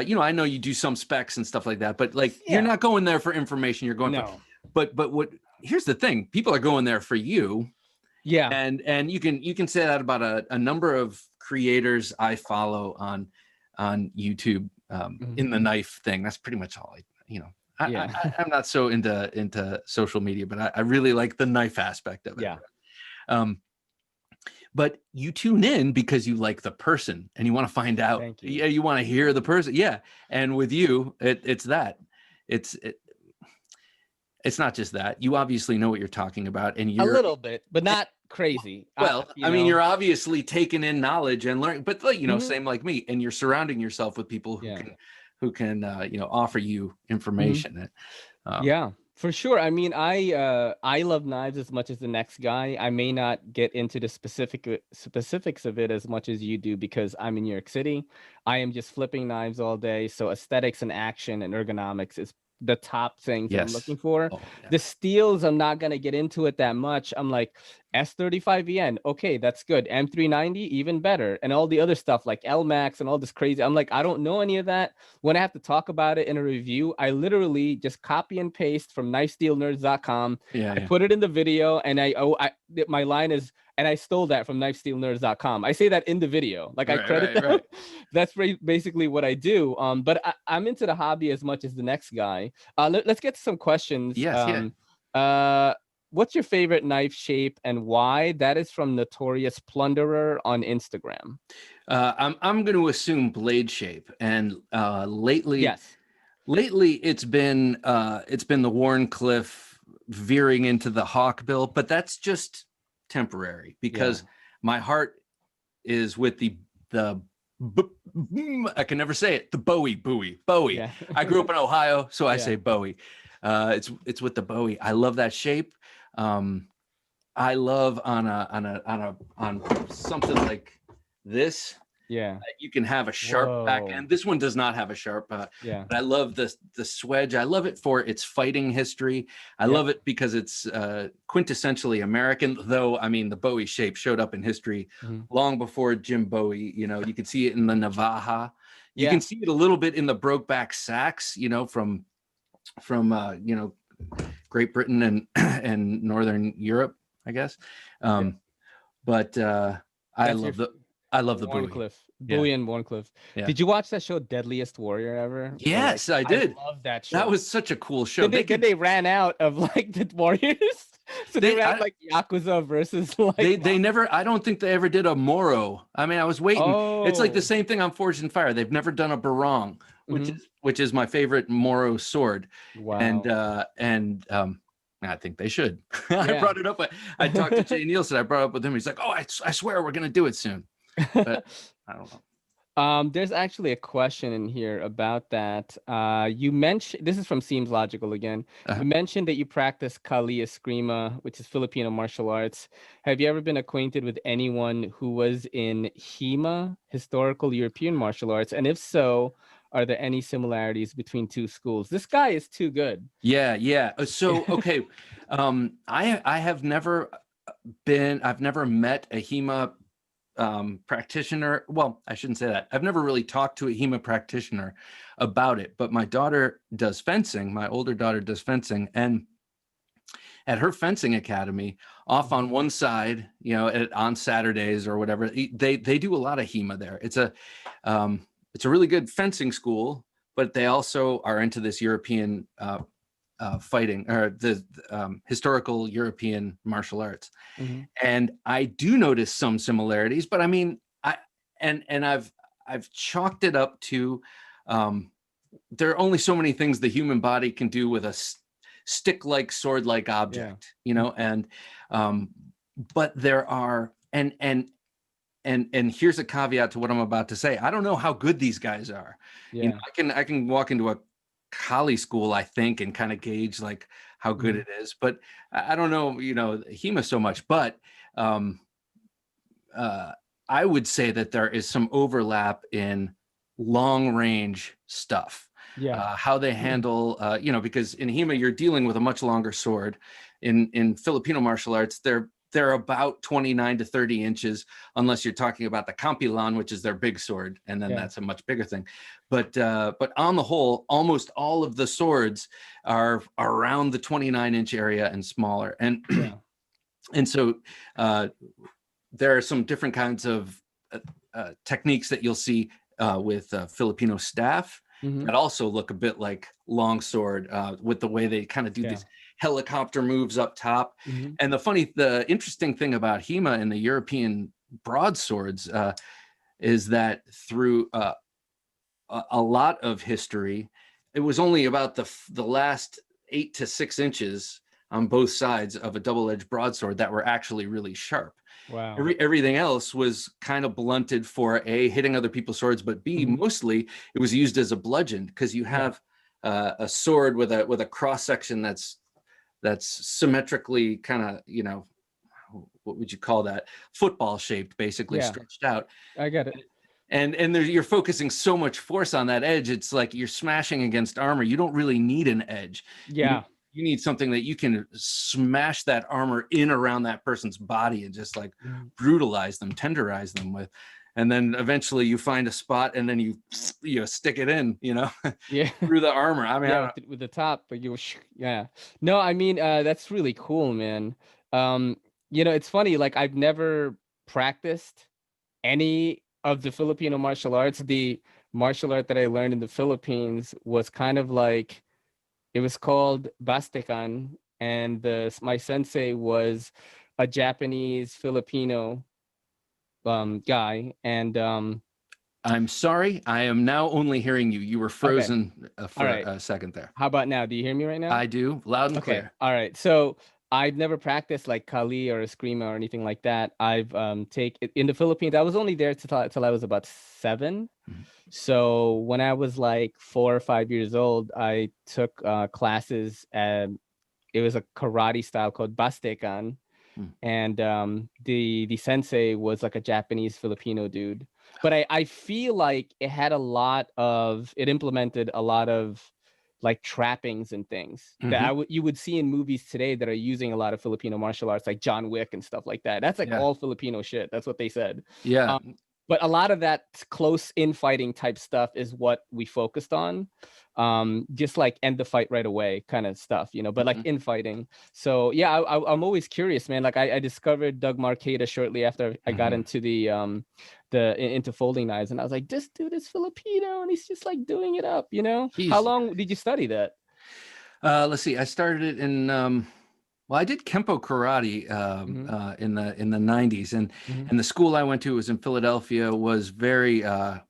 you know, I know you do some specs and stuff like that, but like you're not going there for information. You're going for, but what? Here's the thing: people are going there for you.
Yeah,
and you can say that about a number of creators I follow on YouTube in the knife thing. That's pretty much all I'm not so into social media, but I really like the knife aspect of it.
Yeah.
But you tune in because you like the person and you want to find out. Yeah, you want to hear the person. Yeah, and with you, it's that. It's not just that. You obviously know what you're talking about, and you're
a little bit, but not crazy.
Well, I mean, you're obviously taking in knowledge and learning, but like, you know, same like me, and you're surrounding yourself with people who can you know, offer you information.
Yeah, for sure. I mean, I love knives as much as the next guy. I may not get into the specifics of it as much as you do because I'm in New York City. I am just flipping knives all day. So aesthetics and action and ergonomics is the top things I'm looking for. The steels, I'm not going to get into it that much. I'm like, S35VN, okay, that's good. M390, even better. And all the other stuff like LMAX and all this crazy. I'm like, I don't know any of that. When I have to talk about it in a review, I literally just copy and paste from knifesteelnerds.com. I put it in the video, and my line is, and I stole that from knifesteelnerds.com. I say that in the video, like I credit them. Right. That's basically what I do. But I'm into the hobby as much as the next guy. Let's get to some questions.
Yes.
What's your favorite knife shape and why? That is from Notorious Plunderer on Instagram.
I'm going to assume blade shape, and lately it's been the Warncliffe veering into the Hawkbill, but that's just temporary because my heart is with the I can never say it. The Bowie.
Yeah.
I grew up in Ohio, so I
Yeah.
say Bowie. It's with the Bowie. I love that shape. I love on something like this.
Yeah.
You can have a sharp back
Whoa.
end. This one does not have a sharp,
Yeah.
but I love the swedge. I love it for its fighting history. I
Yep.
love it because it's quintessentially American, though. I mean, the Bowie shape showed up in history long before Jim Bowie. You know, you can see it in the Navaja. You can see it a little bit in the Brokeback Sax, you know, from you know, Great Britain and and Northern Europe, I guess. But I love the Bowie.
Warncliffe,
Yeah.
Bowie and Warncliffe.
Yeah.
Did you watch that show Deadliest Warrior ever?
Yes, I did.
I love that show.
That was such a cool show.
Then they ran out of like the warriors, so they ran like Yakuza versus like.
They never. I don't think they ever did a Moro. I mean, I was waiting. It's like the same thing on Forged in Fire. They've never done a barong, which is my favorite Moro sword.
Wow.
And I think they should. I brought it up. I talked to Jay Nielsen. I brought it up with him. He's like, "Oh, I swear we're gonna do it soon." But I don't know.
There's actually a question in here about that. You mentioned, this is from Seems Logical again. You mentioned that you practice Kali Eskrima, which is Filipino martial arts. Have you ever been acquainted with anyone who was in HEMA, Historical European Martial Arts? And if so, are there any similarities between two schools? This guy is too good.
Yeah. So, okay. I've never met a HEMA practitioner. Well, I shouldn't say that. I've never really talked to a HEMA practitioner about it, but my daughter does fencing. My older daughter does fencing, and at her fencing academy, off on one side, you know, on Saturdays or whatever, they do a lot of HEMA there. It's a really good fencing school, but they also are into this European fighting, or the historical European martial arts. And I do notice some similarities, but I mean, I've chalked it up to there are only so many things the human body can do with a stick-like, sword-like object, you know, and but there are, and here's a caveat to what I'm about to say. I don't know how good these guys are. You know, I can walk into a Kali school, I think, and kind of gauge like how good it is, but I don't know, you know, HEMA so much, but I would say that there is some overlap in long range stuff. How they handle, you know, because in HEMA you're dealing with a much longer sword. In Filipino martial arts, they're about 29 to 30 inches, unless you're talking about the Kampilan, which is their big sword, and then that's a much bigger thing. But on the whole, almost all of the swords are around the 29-inch area and smaller. And and so there are some different kinds of techniques that you'll see with Filipino staff that also look a bit like longsword, with the way they kind of do these helicopter moves up top. And the interesting thing about HEMA and the European broadswords is that through a lot of history, it was only about the last 8 to 6 inches on both sides of a double-edged broadsword that were actually really sharp.
Wow.
Everything else was kind of blunted for A, hitting other people's swords, but B, mostly it was used as a bludgeon, because you have a sword with a cross section that's symmetrically kind of, you know, what would you call that? Football shaped, basically stretched out.
I get it.
And you're focusing so much force on that edge. It's like you're smashing against armor. You don't really need an edge. You need something that you can smash that armor in around that person's body and just like brutalize them, tenderize them with. And then eventually you find a spot and then you stick it in, you know, through the armor. I mean,
with the top, but no, I mean, that's really cool, man. You know, it's funny, like I've never practiced any of the Filipino martial arts. The martial art that I learned in the Philippines was kind of like, it was called Bastekan, and my sensei was a Japanese Filipino guy, and
I'm sorry, I am now only hearing you. You were frozen for a second there.
How about now? Do you hear me right now?
I do, loud and clear.
All right. So I've never practiced like Kali or Eskrima or anything like that. I've taken in the Philippines. I was only there till I was about 7.
Mhm.
So when I was like 4 or 5 years old, I took classes at, it was a karate style called Bastekan,
Mm.
and the sensei was like a Japanese Filipino dude. But I feel like it implemented a lot of like trappings and things that
Mhm.
you would see in movies today that are using a lot of Filipino martial arts, like John Wick and stuff like that. That's like
Yeah.
all Filipino shit. That's what they said.
Yeah.
Um, but a lot of that close infighting type stuff is what we focused on. Just like end the fight right away kind of stuff, but like
Mhm.
infighting. So yeah, I'm always curious, man. Like I discovered Doug Marqueta shortly after I got
Mhm.
into into folding knives, and I was like, this dude is Filipino, and he's just like doing it up. How
He's
long did you study that?
let's see. I started it in well, I did Kempo karate
Hmm.
in the 90s,
Hmm.
and the school I went to was in Philadelphia, was very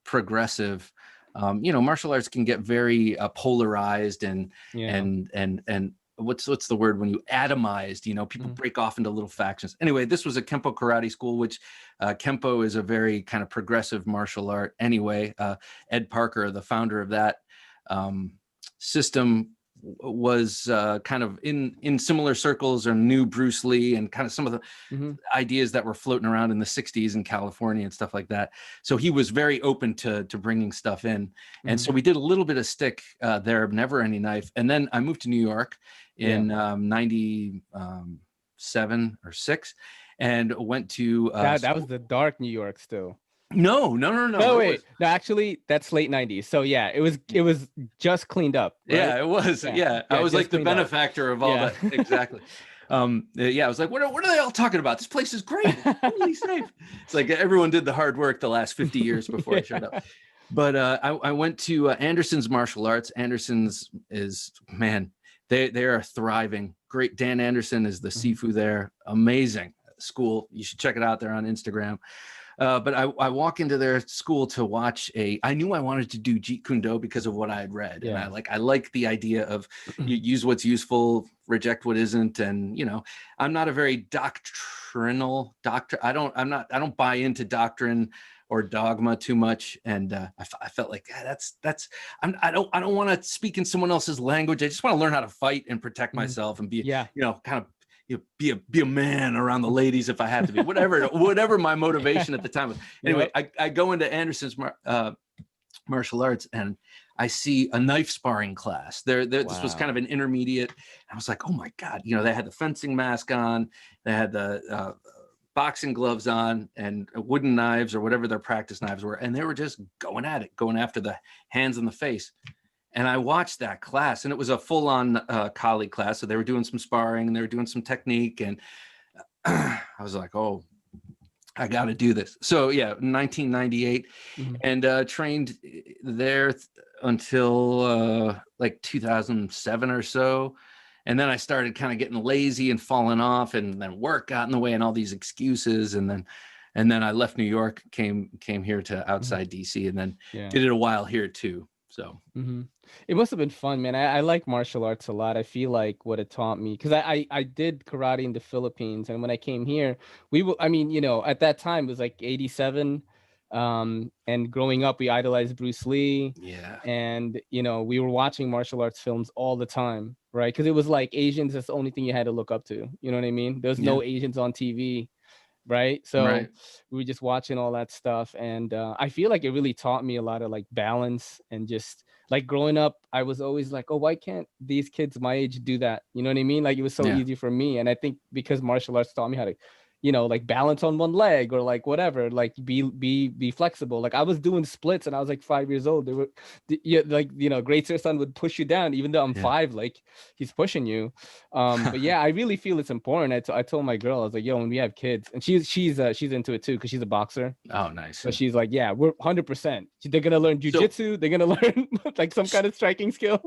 progressive. Martial arts can get very polarized
Yeah.
and what's the word when you atomized? People
Hmm.
break off into little factions. Anyway, this was a Kempo karate school, which Kempo is a very kind of progressive martial art. Anyway, Ed Parker, the founder of that system, was kind of in similar circles, or knew Bruce Lee and kind of some of the
Hmm.
ideas that were floating around in the 60s in California and stuff like that. So he was very open to bringing stuff in. And
Hmm.
so we did a little bit of stick there, never any knife. And then I moved to New York
Yeah.
in 97 or 6, and went to
That was the dark New York still.
no,
No,
it
wait.
was.
No, actually, that's late 90s. So yeah, it was just cleaned up, right?
Yeah, it was.
Yeah.
Yeah, I
Yeah,
was
just
like the
cleaned up.
benefactor of all
Yeah.
that. Exactly. Yeah, I was like, what are they all talking about? This place is great. It's totally safe. It's like everyone did the hard work the last 50 years before I showed up.
Yeah.
But I went to Anderson's Martial Arts. Anderson's is, man, they are thriving. Great. Dan Anderson is the
Mhm.
Sifu there. Amazing school. You should check it out there on Instagram. But I walk into their school to watch I knew I wanted to do Jeet Kune Do because of what I had read. And
Yeah.
I like the idea of you use what's useful, reject what isn't. And, I'm not a very doctrinal doctor. I don't buy into doctrine or dogma too much. And I felt like I don't want to speak in someone else's language. I just want to learn how to fight and protect
Mhm.
myself and be,
Yeah.
kind of, be a man around the ladies if I have to be, whatever my motivation at the time was. Anyway,
Yep.
I go into Anderson's martial arts, and I see a knife sparring class. This was kind
Wow.
of an intermediate. I was like, oh my God, they had the fencing mask on, they had the boxing gloves on, and wooden knives or whatever their practice knives were, and they were just going at it, going after the hands in the face. And I watched that class, and it was a full-on colleague class. So they were doing some sparring and they were doing some technique. And I was like, oh, I got to do this. So yeah, 1998,
Mhm.
and trained there until like 2007 or so. And then I started kind of getting lazy and falling off, and then work got in the way and all these excuses. And then I left New York, came here to
Mhm.
outside DC, and then
Yeah.
did it a while here too. So.
Hmm. It must have been fun, man. I like martial arts a lot. I feel like what it taught me, because I did karate in the Philippines, and when I came here, I mean, at that time it was like 87, and growing up, we idolized Bruce Lee,
Yeah.
and we were watching martial arts films all the time, right? Because it was like Asians, that's the only thing you had to look up to. You know what I mean? There's
Yeah.
no Asians on TV, right? So
Right.
we were just watching all that stuff, and I feel like it really taught me a lot of like balance, and just like growing up, I was always like, oh, why can't these kids my age do that? You know what I mean? Like it was so
Yeah.
easy for me, and I think because martial arts taught me how to like balance on one leg, or like whatever, like be flexible. Like I was doing splits and I was like 5 years old. They were yeah, like great sir son would push you down even though I'm
Yeah.
5, like he's pushing you. But yeah, I really feel it's important. I told my girl, I was like, yo, when we have kids, and she's into it too because she's a boxer.
Oh, nice.
So she's like, yeah, we're 100%. They're gonna learn
So,
jujitsu. They're gonna learn like some kind of striking skill.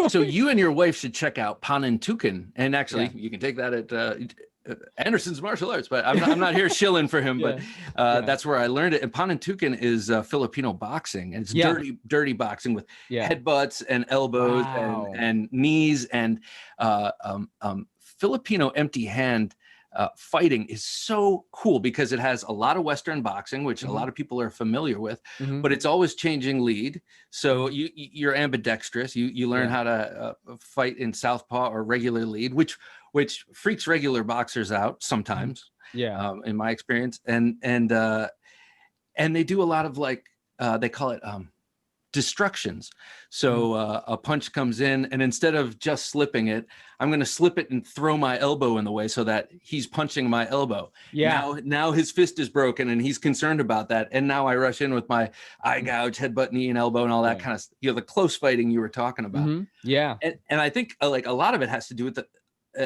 so you and your wife should check out Panintukin, and actually,
Yeah.
you can take that at Anderson's martial arts, but I'm not here shilling for him, but that's where I learned it. And Panantukan is Filipino boxing, and it's dirty boxing with headbutts and elbows and knees, and Filipino empty hand fighting is so cool because it has a lot of Western boxing, which a lot of people are familiar with, but it's always changing lead. So you're ambidextrous. You learn how to fight in southpaw or regular lead, which freaks regular boxers out sometimes. In my experience, and they do a lot of like they call it destructions. So a punch comes in, and instead of just slipping it, I'm going to slip it and throw my elbow in the way so that he's punching my elbow. Now his fist is broken and he's concerned about that. And now I rush in with my eye gouge, headbutt, knee, and elbow, and all that kind of, the close fighting you were talking about. And I think like a lot of it has to do with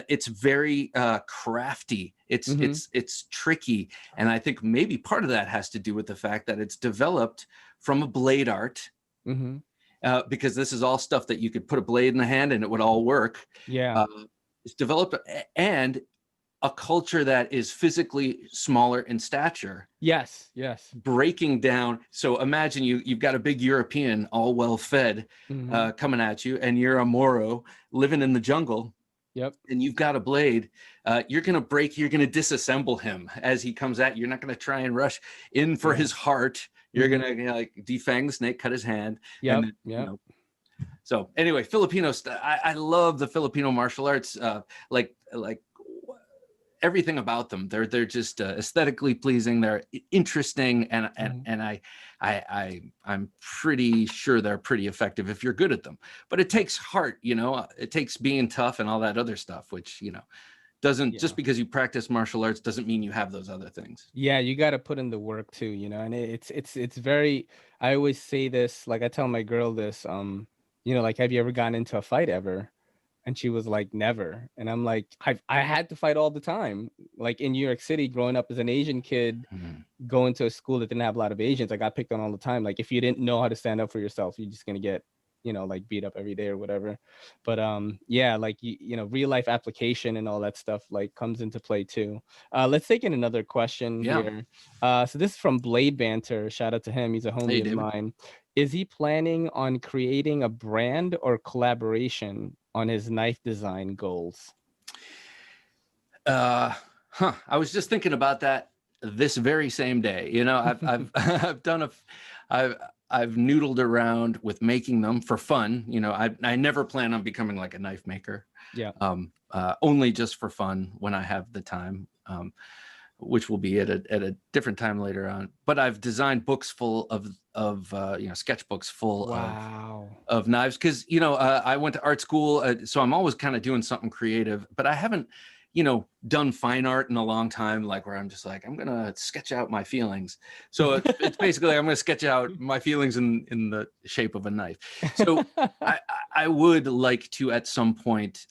it's very crafty. It's tricky. And I think maybe part of that has to do with the fact that it's developed from a blade art. Because this is all stuff that you could put a blade in the hand and it would all work. It's developed and a culture that is physically smaller in stature. Breaking down. So imagine you've got a big European, all well fed, coming at you, and you're a Moro living in the jungle. And you've got a blade. You're going to disassemble him as he comes at you. You're not going to try and rush in for his heart. You're going to like defang the snake, cut his hand. So anyway, I love the Filipino martial arts. Like everything about them. They're just aesthetically pleasing. They're interesting, and I'm pretty sure they're pretty effective if you're good at them. But it takes heart, it takes being tough and all that other stuff, which doesn't just because you practice martial arts doesn't mean you have those other things.
You got to put in the work too, and it's very, I always say this, like I tell my girl this, like, have you ever gotten into a fight ever? And she was like, never. And I'm like, I had to fight all the time. Like in New York City, growing up as an Asian kid, going to a school that didn't have a lot of Asians, I got picked on all the time. Like if you didn't know how to stand up for yourself, you're just going to get, like beat up every day or whatever. But like, real life application and all that stuff like comes into play too. Let's take in another question here. So this is from Blade Banter. Shout out to him. He's a homie of mine. Is he planning on creating a brand or collaboration on his knife design goals?
I was just thinking about that this very same day. I've noodled around with making them for fun. I never plan on becoming like a knife maker. Only just for fun when I have the time, which will be at a different time later on. But I've designed books full of sketchbooks full of knives, because I went to art school, so I'm always kind of doing something creative, but I haven't done fine art in a long time, like where I'm just like, I'm gonna sketch out my feelings. So it's basically I'm gonna sketch out my feelings in the shape of a knife. So I would like to at some point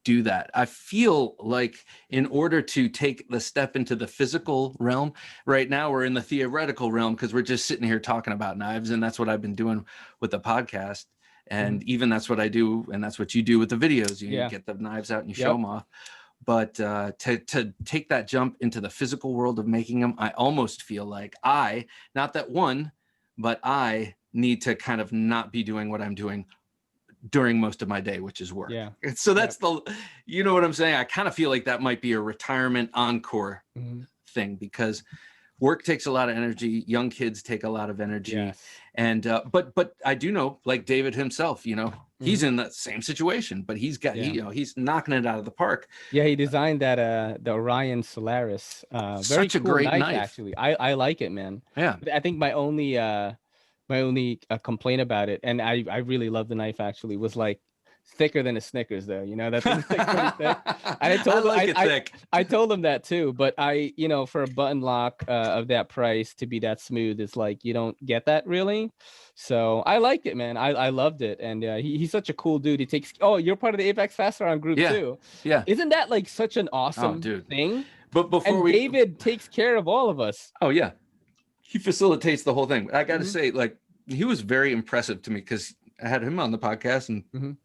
do that. I feel like in order to take the step into the physical realm, right now we're in the theoretical realm because we're just sitting here talking about knives, and that's what I've been doing with the podcast. And even that's what I do, and that's what you do with the videos. You get the knives out and you show them off. But to take that jump into the physical world of making them, I almost feel like I need to kind of not be doing what I'm doing during most of my day, which is work. So that's you know what I'm saying? I kind of feel like that might be a retirement encore thing, because work takes a lot of energy. Young kids take a lot of energy. And but I do know, like David himself, he's in that same situation, but he's got he's knocking it out of the park.
He designed that the Orion Solaris. Very
Such a
cool
great knife.
Actually. I like it, man. I think my only complaint about it, and I really love the knife actually, was like thicker than a Snickers though. That thing's pretty thick. And I told him that too, but for a button lock of that price to be that smooth, it's like you don't get that really. So I liked it, man. I loved it, and he's such a cool dude. He takes you're part of the Apex Fast Round group too. Isn't that like such an awesome thing?
But
David takes care of all of us.
He facilitates the whole thing. I got to say, like, he was very impressive to me, because I had him on the podcast, and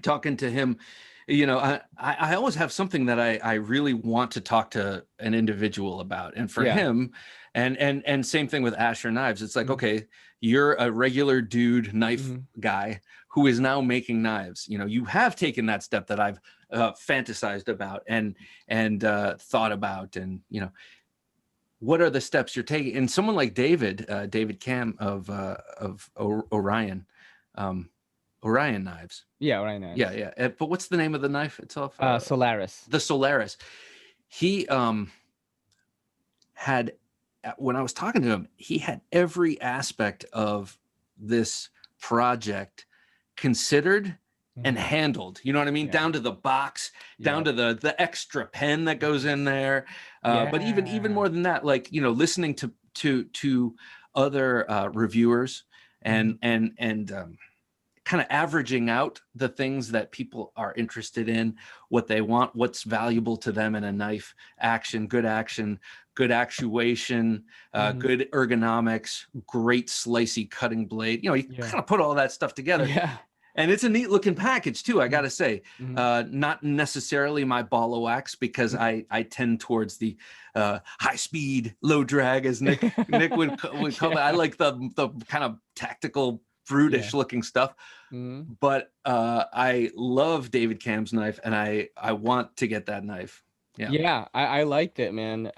talking to him, you know, I always have something that I really want to talk to an individual about. And for
Yeah.
him, and same thing with Asher Knives, it's like,
Mhm.
okay, you're a regular dude knife
Mhm.
guy who is now making knives. You know, you have taken that step that I've fantasized about and thought about, and you know, what are the steps you're taking? And someone like David Cam of Orion, Orion Knives.
Yeah, right,
Yeah,
nice.
yeah. But what's the name of the knife itself?
Solaris.
The Solaris. He had, when I was talking to him, he had every aspect of this project considered and
Mhm.
handled. You know what I mean?
Yeah.
Down to the box, down
Yep.
to the extra pen that goes in there. But even
Yeah.
more than that, like, you know, listening to other reviewers
Mhm.
and kind of averaging out the things that people are interested in, what they want, what's valuable to them in a knife: action, good actuation,
Mhm.
good ergonomics, great slicey cutting blade. You know, you
Yeah.
kind of put all that stuff together.
Yeah.
And it's a neat looking package too, I
Mhm.
gotta say.
Mhm.
Not necessarily my ball of wax, because
Mhm.
I tend towards the high speed, low drag, as Nick would call it. I
Yeah.
like the kind of tactical,
Yeah.
brutish looking stuff.
Mhm.
But I love David Cam's knife, and I want to get that knife. Yeah.
Yeah, I liked it, man.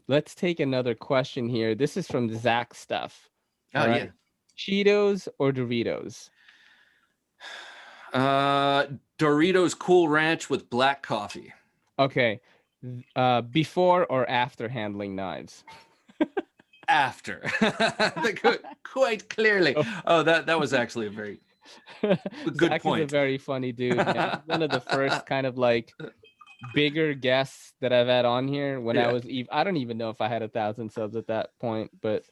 Let's take another question here. This is from Zach Stuff.
Oh
All
yeah.
right. Cheetos or Doritos?
Uh, Doritos Cool Ranch with black coffee.
Okay. Before or after handling knives?
After. Quite clearly.
Oh.
Oh, that was actually a very good
Zach is a
point.
very funny dude, man. He's one of the first kind of like bigger guests that I've had on here when I
Yeah,
was I don't even know if I had 1,000 subs at that point, but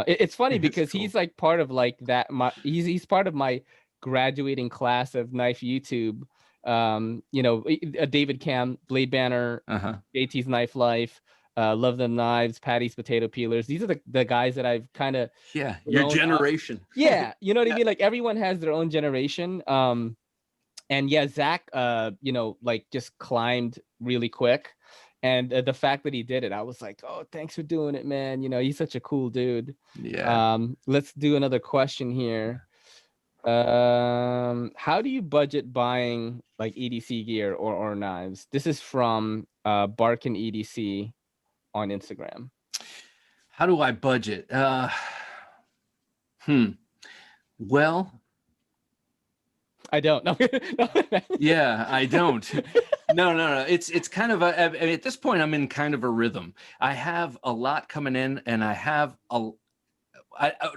it's funny
it's
because
cool.
he's like part of like that he's part of my graduating class of knife YouTube. You know, David Cam, Blade Banner,
Uh-huh.
JT's Knife Life, Love Them Knives, Patty's Potato Peelers. These are the guys that I've kind of
Yeah, your
grown up.
generation.
Yeah, you know what I
Yeah.
mean? Like everyone has their own generation. And yeah, Zach, you know, like just climbed really quick. And the fact that he did it, I was like, oh, thanks for doing it, man. You know, he's such a cool dude.
Yeah.
Let's do another question here. How do you budget buying like EDC gear or knives? This is from Barkin EDC on Instagram.
How do I budget? Hmm. Well,
I don't know.
yeah, I don't. No. It's kind of a, I mean, at this point I'm in kind of a rhythm. I have a lot coming in, and I have a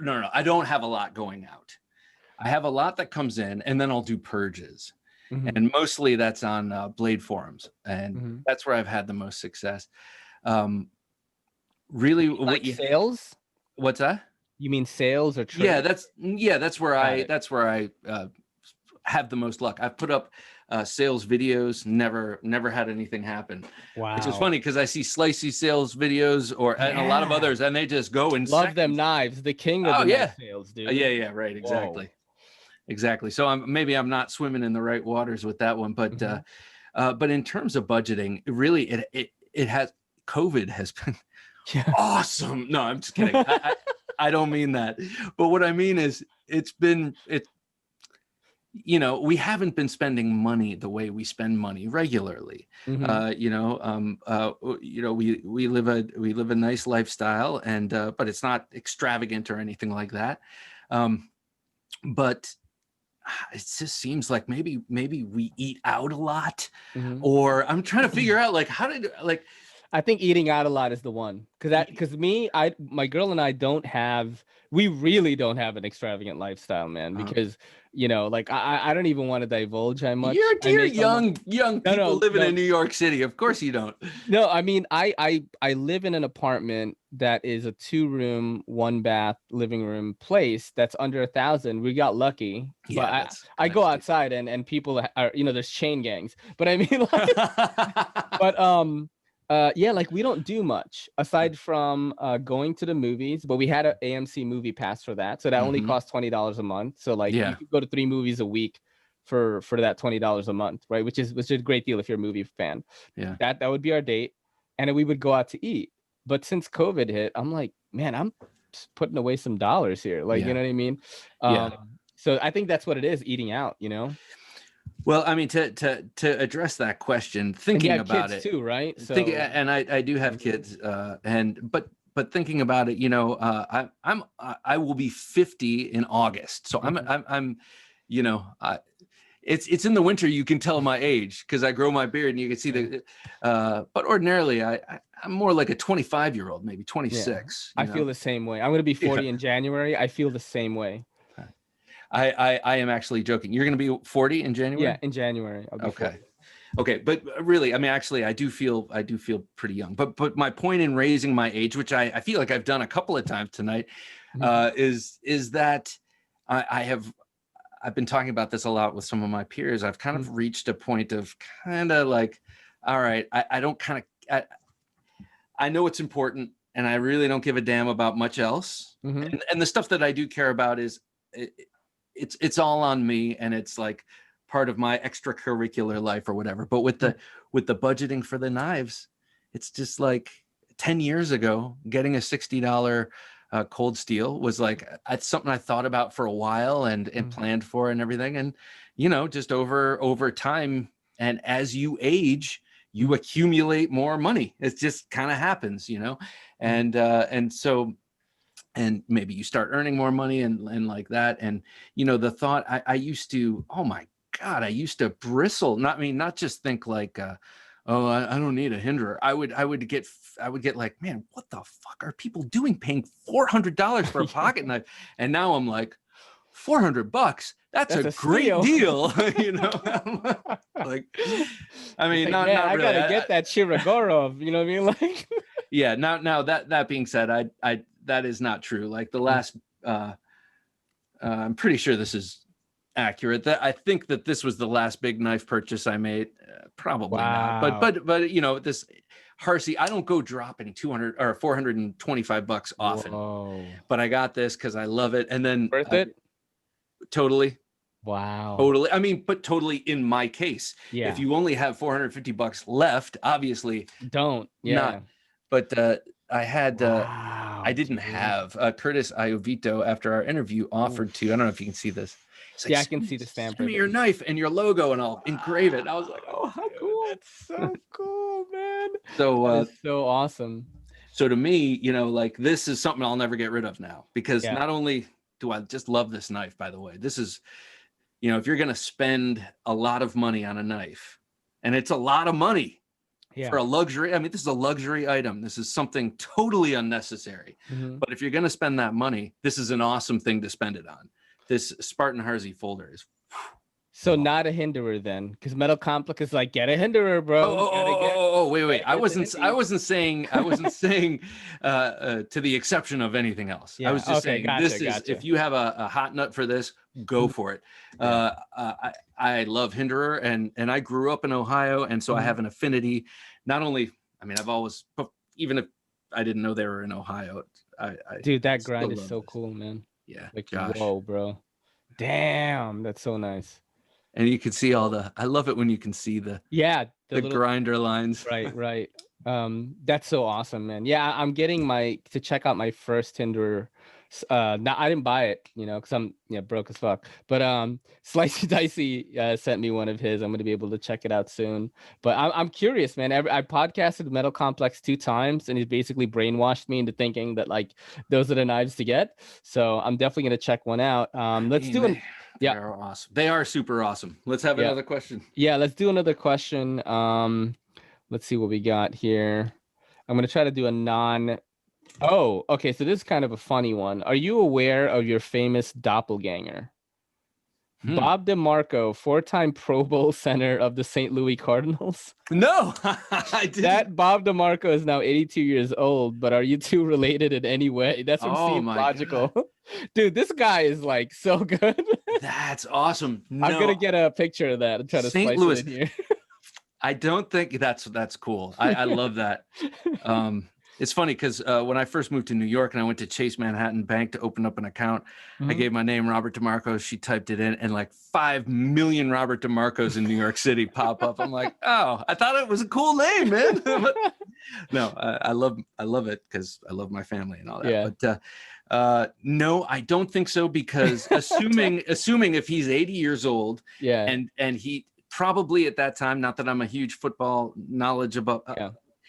no, I don't have a lot going out. I have a lot that comes in, and then I'll do purges.
Mhm,
And mostly that's on Blade forums, and
mhm.
that's where I've had the most success. Um, really, what
Like
you
sales?
what's that?
You mean sales or
Yeah,
trade?
that's where
Got
I
it.
have the most luck. I've put up sales videos, never had anything happen, which is
Wow.
funny because I see slicey sales videos and a lot of
Yeah.
others, and they just go in
Love them
seconds.
knives. The king of
Oh
the knife
yeah,
sales,
yeah,
dude.
yeah, right,
Whoa.
exactly. So maybe I'm not swimming in the right waters with that one,
Mhm.
but in terms of budgeting, really, it has COVID has been
Yeah.
awesome. No, I'm just kidding. I don't mean that. But what I mean is it's you know, we haven't been spending money the way we spend money regularly.
Mhm.
We live a nice lifestyle, and but it's not extravagant or anything like that. Um, but it just seems like maybe we eat out a lot,
Mhm.
or I'm trying to figure out like how did like
I think eating out a lot is the one. Cause me, my girl and I we really don't have an extravagant lifestyle, man.
uh,
Because, you know, like I don't even want to divulge how much
you're
I
dear
make a month.
young
No,
people
no,
living
no.
in New York City. Of course you don't.
No, I mean, I live in an apartment that is a 2 room, 1 bath living room place that's under 1,000. We got lucky, but
Yeah,
I go
that's decent.
outside and people are, you know, there's chain gangs. But I mean, like, but yeah, like we don't do much aside from going to the movies, but we had an AMC movie pass for that, so that only
Hmm.
costs $20 a month. So like you
Yeah.
could go to 3 movies a week for that $20 a month, right? Which is a great deal if you're a movie fan.
Yeah.
That would be our date, and then we would go out to eat. But since COVID hit, I'm like, man, I'm putting away some dollars here. Like, you know what I mean? So I think that's what it is, eating out, you know?
Well, I mean, to address that question, thinking about
kids
it
too, right? So
and I do have kids, but thinking about it, you know, I will be 50 in August, so I'm you know, it's in the winter. You can tell my age because I grow my beard, and you can see the. But ordinarily, I'm more like a 25-year-old, maybe 26.
I feel the same way. I'm going to be 40 in January. I feel the same way.
I am actually joking. You're going to be 40 in January?
Yeah, in January. I'll be
okay.
40.
Okay, but really, I mean, actually, I do feel pretty young. But my point in raising my age, which I feel like I've done a couple of times tonight, is that I've been talking about this a lot with some of my peers. I've kind of reached a point of kind of like, all right, I don't kind of, I know it's important, and I really don't give a damn about much else. And the stuff that I do care about is it's all on me, and it's like part of my extracurricular life or whatever. But with the budgeting for the knives, it's just like 10 years ago, getting a $60 cold steel was like, it's something I thought about for a while and planned for and everything. And, you know, just over time, and as you age, you accumulate more money. It just kind of happens, you know? And so, and maybe you start earning more money and like that. And, you know, the thought I used to, oh my God, I used to bristle. Not just think like, oh, I don't need a hinderer. I would get like, man, what the fuck are people doing paying $400 for a pocket knife? And now I'm like, $400. That's a great deal. You know, like, I mean, not
I
really.
gotta get that Chiragorov, you know what I mean? Like,
yeah. Now that being said, I that is not true. Like the last, I'm pretty sure this is accurate. That I think that this was the last big knife purchase I made. Probably not, but you know, this Harsey, I don't go dropping 200 or 425 bucks often. Whoa. But I got this because I love it, and then
worth it.
Totally.
Wow.
Totally. I mean, but totally in my case.
Yeah.
If you only have 450 bucks left, obviously
don't. Yeah.
Not. But I had I didn't have Curtis Iovito after our interview offered to. I don't know if you can see this.
Like, I can see the stamp.
Send me your knife and your logo, and I'll engrave it. And I was like, oh, how cool!
That's so cool, man.
So
so awesome.
So to me, you know, like this is something I'll never get rid of now, because not only do I just love this knife, by the way, this is, you know, if you're going to spend a lot of money on a knife, and it's a lot of money for a luxury. I mean, this is a luxury item. This is something totally unnecessary. But if you're going to spend that money, this is an awesome thing to spend it on. This Spartan Harsey folder is.
So not a hinderer then, because Metal Complex is like, get a hinderer, bro.
Wait. I wasn't saying to the exception of anything else. I was just saying this is, if you have a hot nut for this, go for it. I love hinderer, and I grew up in Ohio, and so I have an affinity. Not only, I mean, I've always, even if I didn't know they were in Ohio,
dude, that grind is so cool, man.
Yeah.
Like, whoa, bro. Damn, that's so nice.
And you can see I love it when you can see the little grinder lines.
Right. That's so awesome, man. Yeah, I'm getting to check out my first hinderer. Now I didn't buy it, you know, because I'm broke as fuck. But Slicey Dicey sent me one of his. I'm gonna be able to check it out soon. But I'm curious, man. I podcasted Metal Complex 2 times, and he's basically brainwashed me into thinking that like those are the knives to get. So I'm definitely gonna check one out. Let's do it.
Yeah, they're awesome. They are super awesome. Let's have another question.
Yeah, let's do another question. Let's see what we got here. I'm gonna try to do a non. Oh, okay. So this is kind of a funny one. Are you aware of your famous doppelganger? Bob DeMarco, 4-time Pro Bowl center of the St. Louis Cardinals.
No, I didn't.
That Bob DeMarco is now 82 years old, but are you two related in any way? That's what seems logical. God. Dude, this guy is like so good.
That's awesome. No.
I'm going to get a picture of that and try to
St.
splice
Louis.
it in here.
I don't think that's cool. I love that. It's funny because when I first moved to New York and I went to Chase Manhattan Bank to open up an account, I gave my name, Robert Demarco. She typed it in, and like 5 million Robert Demarcos in New York City pop up. I'm like, oh, I thought it was a cool name, man. But no, I love it because I love my family and all that.
Yeah.
But no, I don't think so, because assuming if he's 80 years old,
Yeah.
and he probably at that time, not that I'm a huge football knowledge about.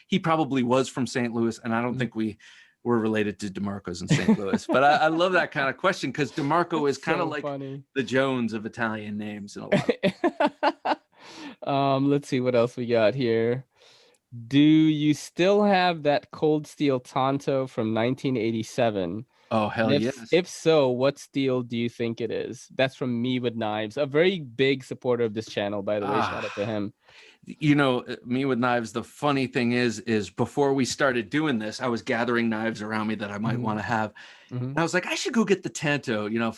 He probably was from St. Louis, and I don't think we were related to DeMarco's in St. Louis. But I love that kind of question, because DeMarco is kind of like funny. The Jones of Italian names in a lot.
Let's see what else we got here. Do you still have that cold steel Tonto from 1987?
Oh, hell yes.
If so, what steel do you think it is? That's from Me with Knives, a very big supporter of this channel, by the way. Shout out to him.
You know, Me with Knives, the funny thing is before we started doing this, I was gathering knives around me that I might want to have. And I was like, I should go get the Tanto, you know,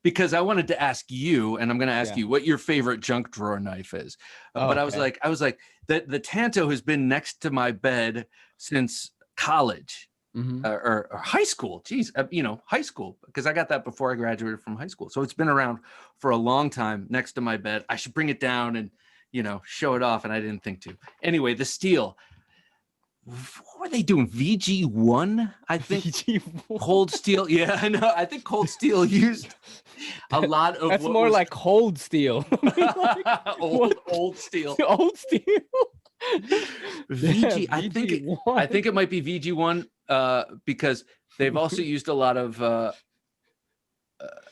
because I wanted to ask you, and I'm going to ask you what your favorite junk drawer knife is. But I was like, the Tanto has been next to my bed since college. Or high school. Geez, you know, high school, because I got that before I graduated from high school. So it's been around for a long time next to my bed. I should bring it down and, you know, show it off. And I didn't think to. Anyway, the steel. What were they doing? VG1, I think. VG1. Cold steel. Yeah, I know. I think cold steel used a lot of.
That's more like cold steel.
old steel.
Old steel.
VG. I think it might be VG1. Because they've also used a lot of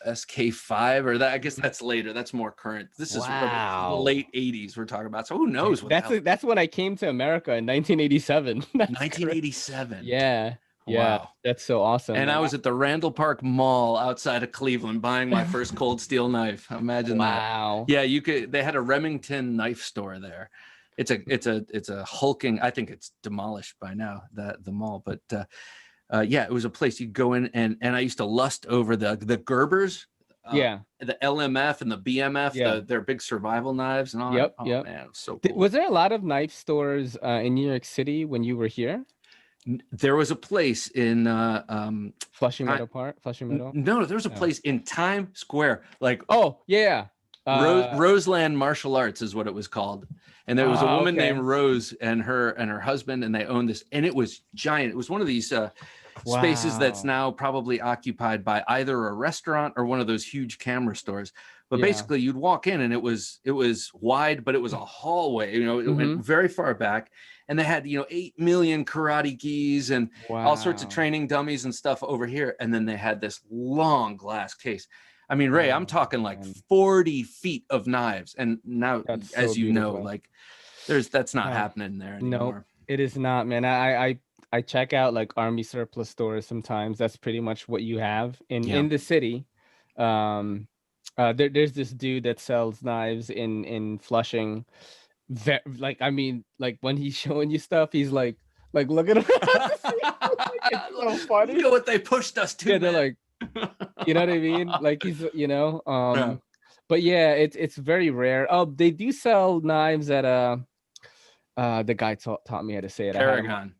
SK5, or that, I guess that's later. That's more current. This is the late 80s we're talking about. So who knows?
That's when I came to America in 1987.
1987.
Yeah. Yeah. Wow. That's so awesome.
And I was at the Randall Park Mall outside of Cleveland buying my first cold steel knife. Imagine that. Wow. Yeah, they had a Remington knife store there. It's a hulking. I think it's demolished by now, the mall. But yeah, it was a place you'd go in, and I used to lust over the Gerbers. The LMF and the BMF, their big survival knives and all that. Oh man, it was so cool.
Was there a lot of knife stores in New York City when you were here?
There was a place in
Flushing Meadow Park. Flushing Meadow.
No, there was a place in Times Square. Like Roseland Martial Arts is what it was called. And there was a woman named Rose and her husband, and they owned this, and it was giant. It was one of these spaces that's now probably occupied by either a restaurant or one of those huge camera stores. But basically you'd walk in, and it was wide, but it was a hallway, you know, it went very far back, and they had, you know, 8 million karate gis and all sorts of training dummies and stuff over here. And then they had this long glass case. I mean, Ray, I'm talking like 40 feet of knives. And now, that's as you know, like that's not happening there anymore.
No, it is not, man. I check out like Army surplus stores sometimes. That's pretty much what you have in the city. There's this dude that sells knives in Flushing. Like, I mean, like when he's showing you stuff, he's like look at him. It's so funny.
Look at what they pushed us to.
Yeah, they're like, you know what I mean? Like he's, you know, but yeah, it's very rare. Oh, they do sell knives at the guy taught me how to say it.
Paragon.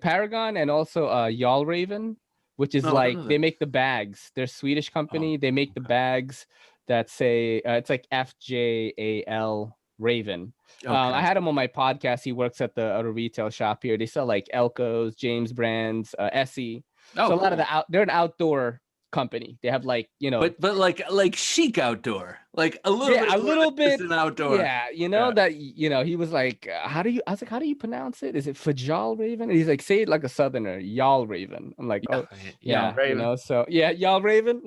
Paragon, and also Y'all Raven, which is they make the bags. They're a Swedish company. They make the bags that say it's like FJAL Raven. I had him on my podcast. He works at a retail shop here. They sell like Elko's, James Brands, Essie. So a lot of they're an outdoor company. They have like, you know,
but like chic outdoor, like a little bit an outdoor.
Yeah, you know that, you know, he was like, I was like, how do you pronounce it? Is it Fajal Raven? And he's like, say it like a Southerner, Y'all Raven. I'm like,
Y'all Raven.
You know, so Y'all Raven.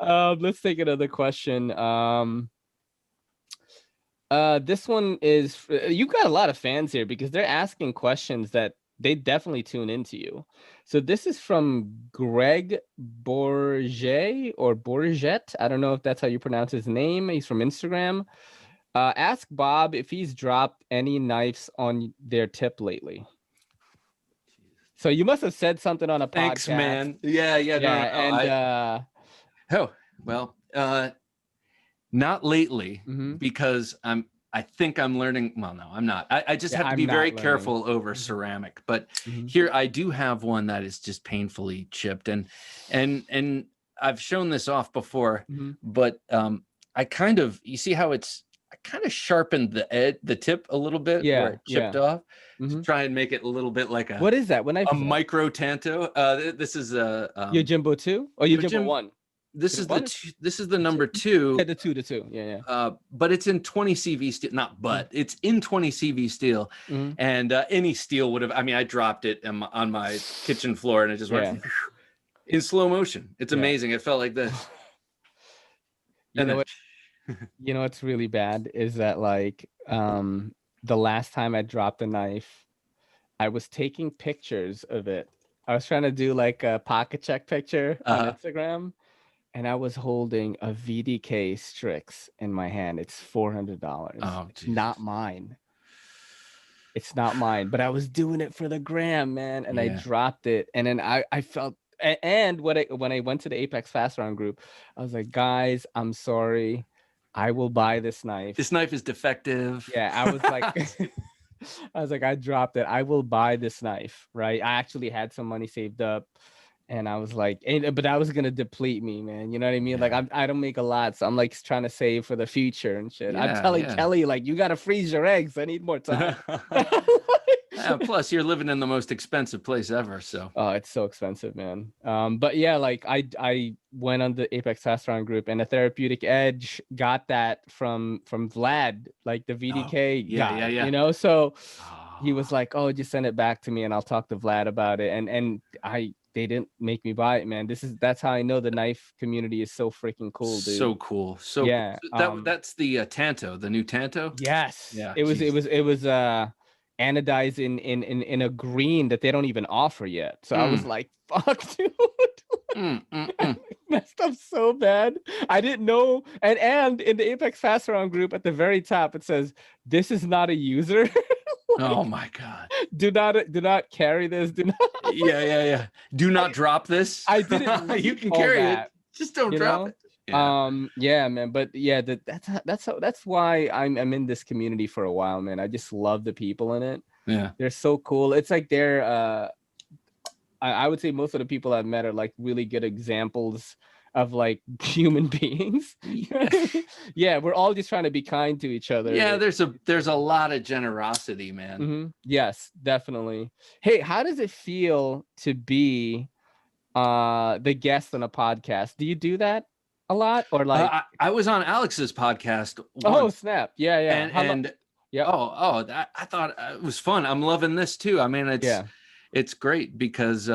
Let's take another question. This one is, you got a lot of fans here because they're asking questions that they definitely tune into you. So this is from Greg Bourget or Bourget. I don't know if that's how you pronounce his name. He's from Instagram. Ask Bob if he's dropped any knives on their tip lately. So you must have said something on a podcast.
Thanks, man. Yeah. Not lately, because I think I'm learning. Well, no, I'm not. I just have to
I'm
be very
not learning.
careful over ceramic. But here I do have one that is just painfully chipped, and I've shown this off before, but I kind of, you see how I kind of sharpened the tip a little bit where it chipped off to try and make it a little bit like
What is that? When I
micro tanto. This is a
Yojimbo 2 or Yojimbo 1?
This is the number 2.
Yeah, the two. Yeah.
But it's in 20 CV steel, it's in 20 CV steel. And any steel would have, I mean, I dropped it on my kitchen floor and it just went in slow motion. It's amazing. It felt like this.
You know what's really bad is that, like, the last time I dropped a knife, I was taking pictures of it. I was trying to do like a pocket check picture on Instagram, and I was holding a VDK Strix in my hand. It's $400.
Oh,
it's not mine. It's not mine, but I was doing it for the gram, man. And I dropped it. And then I felt, and when I went to the Apex Fast Round group, I was like, guys, I'm sorry. I will buy this knife.
This knife is defective.
Yeah, I was like, I dropped it. I will buy this knife, right? I actually had some money saved up, and I was like, but that was gonna deplete me, man. You know what I mean? Like, I don't make a lot, so I'm like trying to save for the future and shit. I'm telling Kelly, like, you gotta freeze your eggs. I need more time.
Plus, you're living in the most expensive place ever, so.
Oh, it's so expensive, man. But yeah, like I went on the Apex Fast Round group, and the Therapeutic Edge got that from Vlad, like the VDK guy. You know, so he was like, "Oh, just send it back to me, and I'll talk to Vlad about it." And they didn't make me buy it, man. That's how I know the knife community is so freaking cool, dude.
So cool. So
yeah,
that's the Tanto, the new Tanto.
Yes. Yeah. It was anodized in a green that they don't even offer yet. So I was like, fuck, dude. Messed up so bad. I didn't know. And in the Apex Fast Round group at the very top, it says, "This is not a user."
Like, oh my God.
Do not carry this. Do not.
Yeah. Do not drop this.
I didn't.
You can carry it. Just don't drop it.
Yeah, man. But yeah, that's why I'm in this community for a while, man. I just love the people in it.
Yeah,
they're so cool. It's like they're I would say most of the people I've met are like really good examples of like human beings. Yeah, we're all just trying to be kind to each other.
Yeah, there's a lot of generosity, man.
Yes, definitely. Hey, how does it feel to be the guest on a podcast? Do you do that a lot, or like?
I was on Alex's podcast once.
Oh snap! Yeah.
And I thought it was fun. I'm loving this too. I mean, it's great because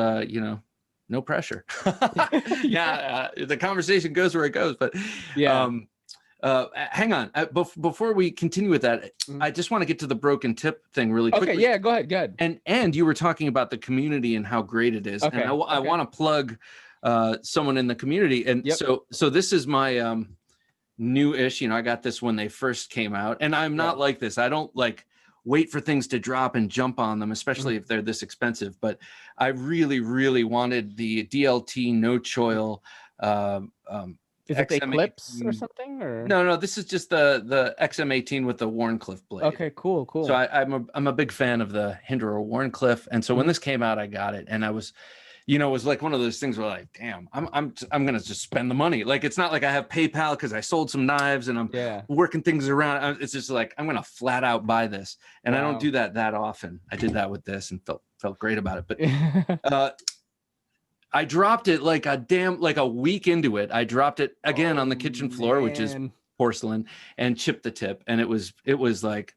no pressure. The conversation goes where it goes. But hang on, before we continue with that, I just want to get to the broken tip thing really quickly.
Okay, yeah, go ahead.
And you were talking about the community and how great it is. Okay, and I want to plug someone in the community. And so this is my new-ish. I got this when they first came out, and I'm not like this. I don't like wait for things to drop and jump on them, especially if they're this expensive. But I really, really wanted the DLT no choil.
Is it the Eclipse or something? Or
no, this is just the XM18 with the Wharncliffe blade.
Okay, cool.
So I'm a big fan of the Hinderer Wharncliffe, and so when this came out, I got it, and I was. It was like one of those things where like, damn, I'm gonna just spend the money. Like, it's not like I have PayPal because I sold some knives and I'm working things around. It's just like I'm gonna flat out buy this, and I don't do that often. I did that with this and felt great about it. But I dropped it like a week into it. I dropped it again on the kitchen floor, which is porcelain, and chipped the tip, and it was like.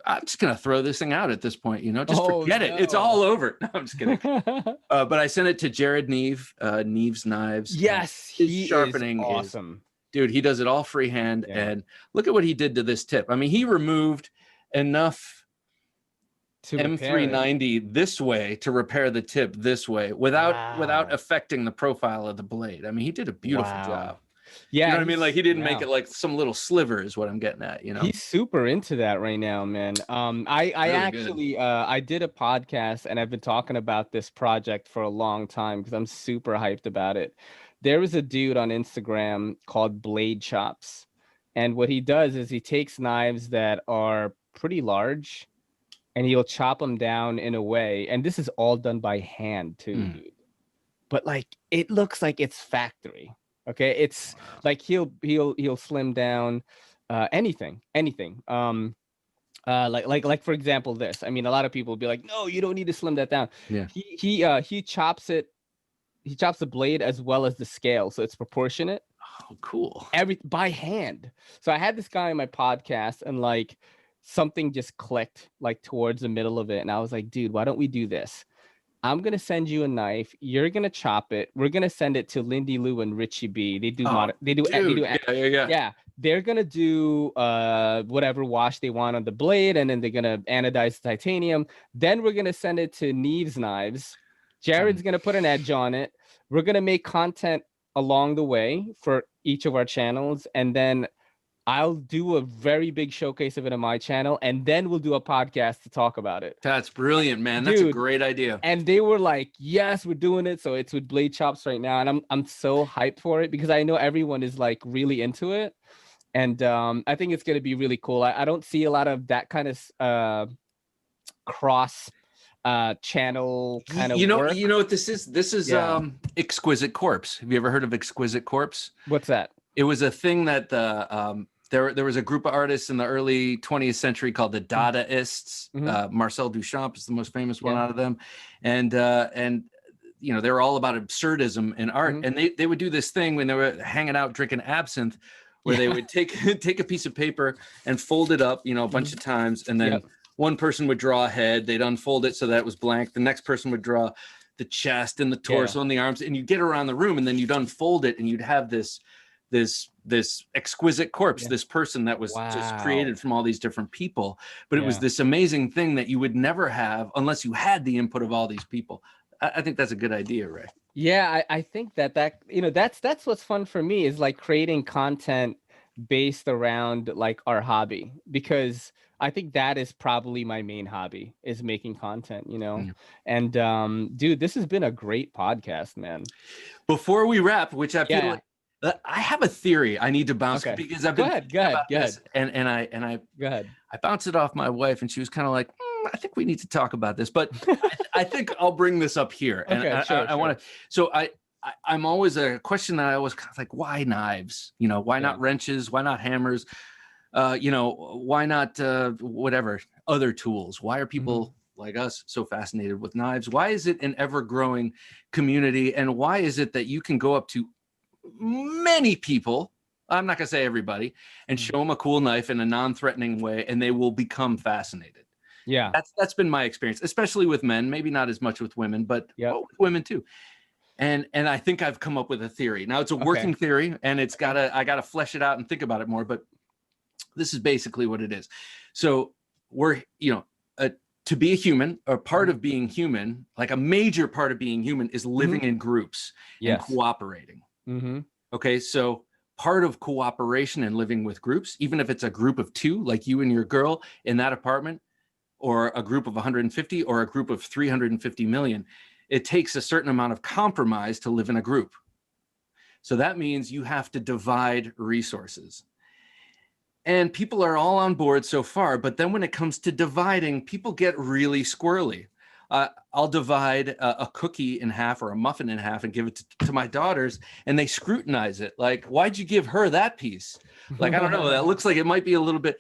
I'm just going to throw this thing out at this point, just forget it. It's all over. No, I'm just kidding. But I sent it to Jared Neve, Neve's Knives.
Yes.
His sharpening is
awesome.
Dude, he does it all freehand. Yeah. And look at what he did to this tip. I mean, he removed enough to M390 this way to repair the tip this way without affecting the profile of the blade. I mean, he did a beautiful job. Yeah, you know what I mean? Like, he didn't make it like some little sliver is what I'm getting at,
He's super into that right now, man. I actually I did a podcast, and I've been talking about this project for a long time because I'm super hyped about it. There was a dude on Instagram called Blade Chops, And what he does is he takes knives that are pretty large and he'll chop them down in a way. And this is all done by hand too, dude. But like it looks like it's factory. Okay. It's like he'll slim down anything. Like for example, this. I mean, a lot of people will be like, no, you don't need to slim that down.
Yeah.
He chops the blade as well as the scale, so it's proportionate.
Oh, cool.
By hand. So I had this guy on my podcast, and like something just clicked like towards the middle of it, and I was like, dude, why don't we do this? I'm gonna send you a knife. You're gonna chop it. We're gonna send it to Lindy Lou and Richie B. They do yeah. They're gonna do whatever wash they want on the blade, and then they're gonna anodize the titanium. Then we're gonna send it to Neve's Knives. Jared's gonna put an edge on it. We're gonna make content along the way for each of our channels, and then I'll do a very big showcase of it on my channel, and then we'll do a podcast to talk about it.
That's brilliant, man. That's a great idea.
And they were like, yes, we're doing it. So it's with Blade Chops right now. And I'm so hyped for it because I know everyone is like really into it. And I think it's going to be really cool. I don't see a lot of that kind of cross channel kind of work.
You know what this is? This is Exquisite Corpse. Have you ever heard of Exquisite Corpse?
What's that?
It was a thing that there was a group of artists in the early 20th century called the Dadaists. Marcel Duchamp is the most famous one out of them, and you know, they were all about absurdism in art. And they would do this thing when they were hanging out drinking absinthe, where they would take a piece of paper and fold it up, you know, a bunch of times, and then one person would draw a head. They'd unfold it so that it was blank. The next person would draw the chest and the torso and the arms, and you'd get around the room, and then you'd unfold it, and you'd have this exquisite corpse, this person that was just created from all these different people. But it was this amazing thing that you would never have unless you had the input of all these people. I think that's a good idea, Ray.
Yeah, I think that you know, that's what's fun for me, is like creating content based around like our hobby, because I think that is probably my main hobby, is making content, you know. And dude, this has been a great podcast, man.
Before we wrap, which I feel like I have a theory I need to bounce because I've been
go ahead.
And I
go ahead.
I bounced it off my wife, and she was kind of like, I think we need to talk about this, but I think I'll bring this up here. And I want to. So I'm always a question that I always kind of like, why knives? You know, why not wrenches? Why not hammers? You know, why not whatever other tools? Why are people like us so fascinated with knives? Why is it an ever-growing community? And why is it that you can go up to many people, I'm not gonna say everybody, and show them a cool knife in a non-threatening way, and they will become fascinated?
Yeah,
that's been my experience, especially with men. Maybe not as much with women, but with women too. And I think I've come up with a theory. Now it's a working theory, and I gotta flesh it out and think about it more. But this is basically what it is. So we're, you know, to be a human, or part of being human, like a major part of being human, is living in groups and cooperating. Okay, so part of cooperation and living with groups, even if it's a group of 2, like you and your girl in that apartment, or a group of 150, or a group of 350 million, it takes a certain amount of compromise to live in a group. So that means you have to divide resources. And people are all on board so far, but then when it comes to dividing, people get really squirrely. I'll divide a cookie in half or a muffin in half and give it to my daughters, and they scrutinize it. Like, why'd you give her that piece? Like, I don't know, that looks like it might be a little bit.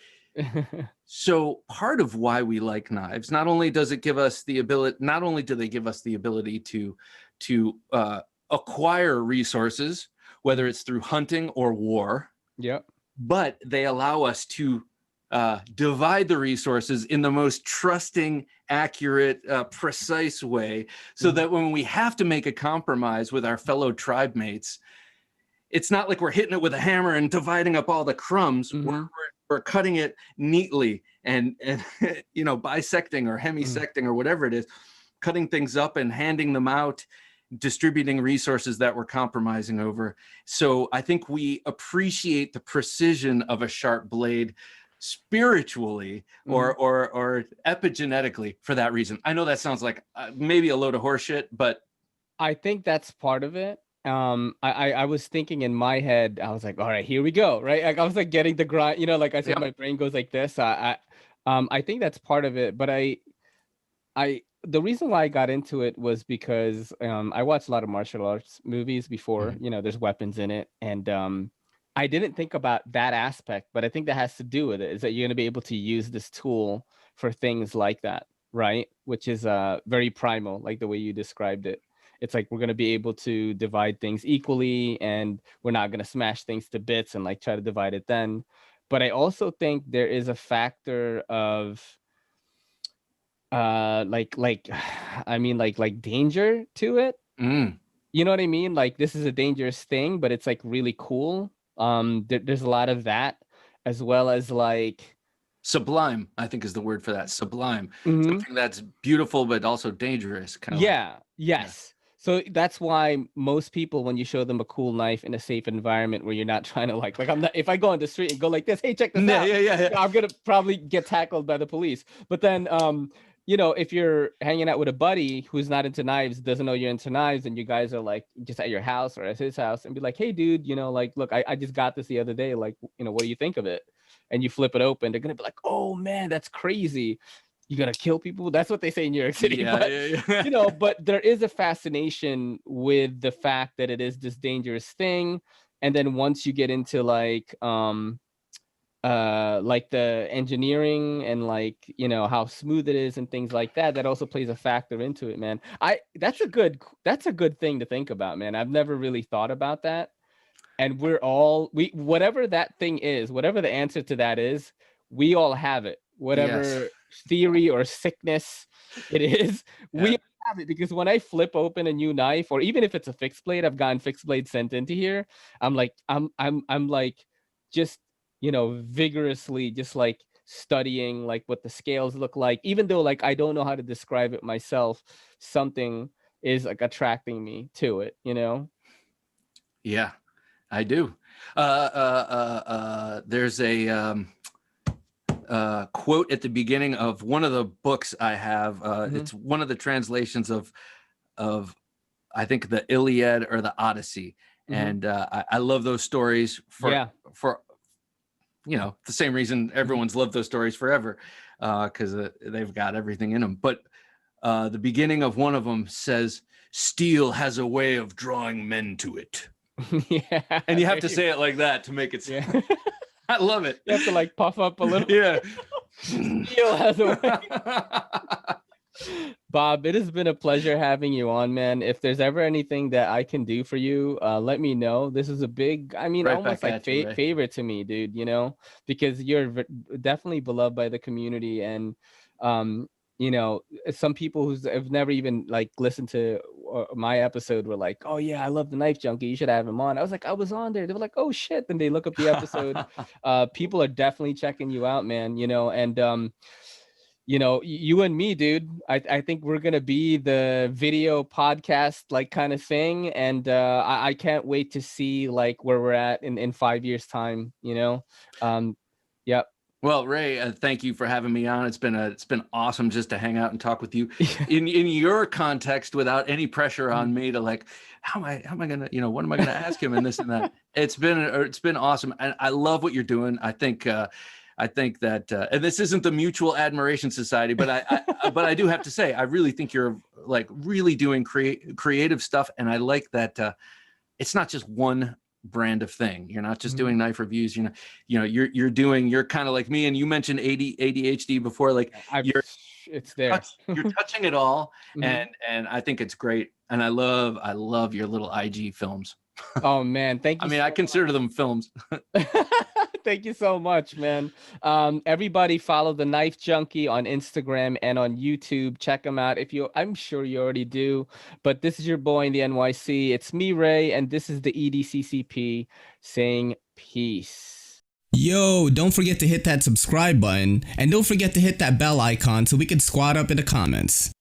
So part of why we like knives, not only do they give us the ability to acquire resources, whether it's through hunting or war, but they allow us to divide the resources in the most trusting, accurate, precise way, so that when we have to make a compromise with our fellow tribe mates, it's not like we're hitting it with a hammer and dividing up all the crumbs. We're cutting it neatly and you know, bisecting or hemisecting or whatever it is, cutting things up and handing them out, distributing resources that we're compromising over. So I think we appreciate the precision of a sharp blade spiritually or epigenetically for that reason. I know that sounds like maybe a load of horseshit, but
I think that's part of it. I was thinking in my head, I was like, all right, here we go, right? Like I was like getting the grind, you know, like I said,
Yep.
my brain goes like this. I think that's part of it, but the reason why I got into it was because I watched a lot of martial arts movies before.
Mhm.
You know, there's weapons in it, and I didn't think about that aspect, but I think that has to do with it. Is that you're going to be able to use this tool for things like that, right? Which is very primal, like the way you described it. It's like we're going to be able to divide things equally, and we're not going to smash things to bits and like try to divide it then. But I also think there is a factor of like I mean like danger to it.
Mm.
You know what I mean? Like this is a dangerous thing, but it's like really cool. There's a lot of that, as well as like
Sublime, I think, is the word for that. Sublime,
mhm.
something that's beautiful but also dangerous, kind of like.
Yeah,
Yeah.
yes. So that's why most people, when you show them a cool knife in a safe environment where you're not trying to like I'm not, if I go on the street and go like this, hey, check this
Yeah,
out,
yeah, yeah, yeah.
I'm gonna probably get tackled by the police. But then you know, if you're hanging out with a buddy who's not into knives, doesn't know you're into knives, and you guys are like just at your house or at his house and be like, hey dude, you know, like look, I just got this the other day, like, you know, what do you think of it? And you flip it open, they're gonna be like, oh man, that's crazy. You gonna kill people? That's what they say in New York City.
Yeah,
But
yeah, yeah.
you know, but there is a fascination with the fact that it is this dangerous thing. And then once you get into like the engineering and like, you know, how smooth it is and things like that, that also plays a factor into it, man. That's a good thing to think about, man. I've never really thought about that. And we whatever that thing is, whatever the answer to that is, we all have it.
Yes.
Whatever theory or sickness it is, we
Yeah.
all have it. Because when I flip open a new knife, or even if it's a fixed blade, I've gotten fixed blade sent into here. I'm like just, you know, vigorously just like studying like what the scales look like, even though like I don't know how to describe it myself. Something is like attracting me to it, you know.
Yeah, I do. There's a quote at the beginning of one of the books I have. It's one of the translations of I think the Iliad or the Odyssey, and I love those stories for you know the same reason everyone's loved those stories forever, because they've got everything in them. But the beginning of one of them says, "Steel has a way of drawing men to it."
Yeah,
And you have to say it like that to make it.
yeah.
I love it.
You have to like puff up a little.
Yeah.
Steel has a way. Bob, it has been a pleasure having you on, man. If there's ever anything that I can do for you, let me know. This is a big, I mean,
Right
almost
back
like
at you, Ray.
favorite to me, dude, you know, because you're definitely beloved by the community. And, you know, some people who have never even like listened to my episode were like, oh yeah, I love the Knife Junkie, you should have him on. I was like, I was on there. They were like, oh shit. Then they look up the episode. People are definitely checking you out, man, you know. And you know, you and me, dude, I think we're gonna be the video podcast like kind of thing. And I can't wait to see like where we're at in 5 years time, you know. Yep.
Well, Ray, thank you for having me on. It's been awesome just to hang out and talk with you in your context without any pressure on me to like, how am I gonna, you know, what am I gonna ask him and this and that. It's been awesome, and I love what you're doing. I think that, and this isn't the Mutual Admiration Society, but but I do have to say, I really think you're like really doing creative stuff, and I like that it's not just one brand of thing. You're not just doing knife reviews. You're kind of like me, and you mentioned ADHD before. Like
it's there.
You're touching it all, and I think it's great. And I love your little IG films.
Oh man, thank you.
I mean, I consider them films.
Thank you so much, man. Everybody follow the Knife Junkie on Instagram and on YouTube. Check them out. I'm sure you already do, but this is your boy in the NYC. It's me, Ray, and this is the EDCCP saying peace. Yo, don't forget to hit that subscribe button, and don't forget to hit that bell icon so we can squad up in the comments.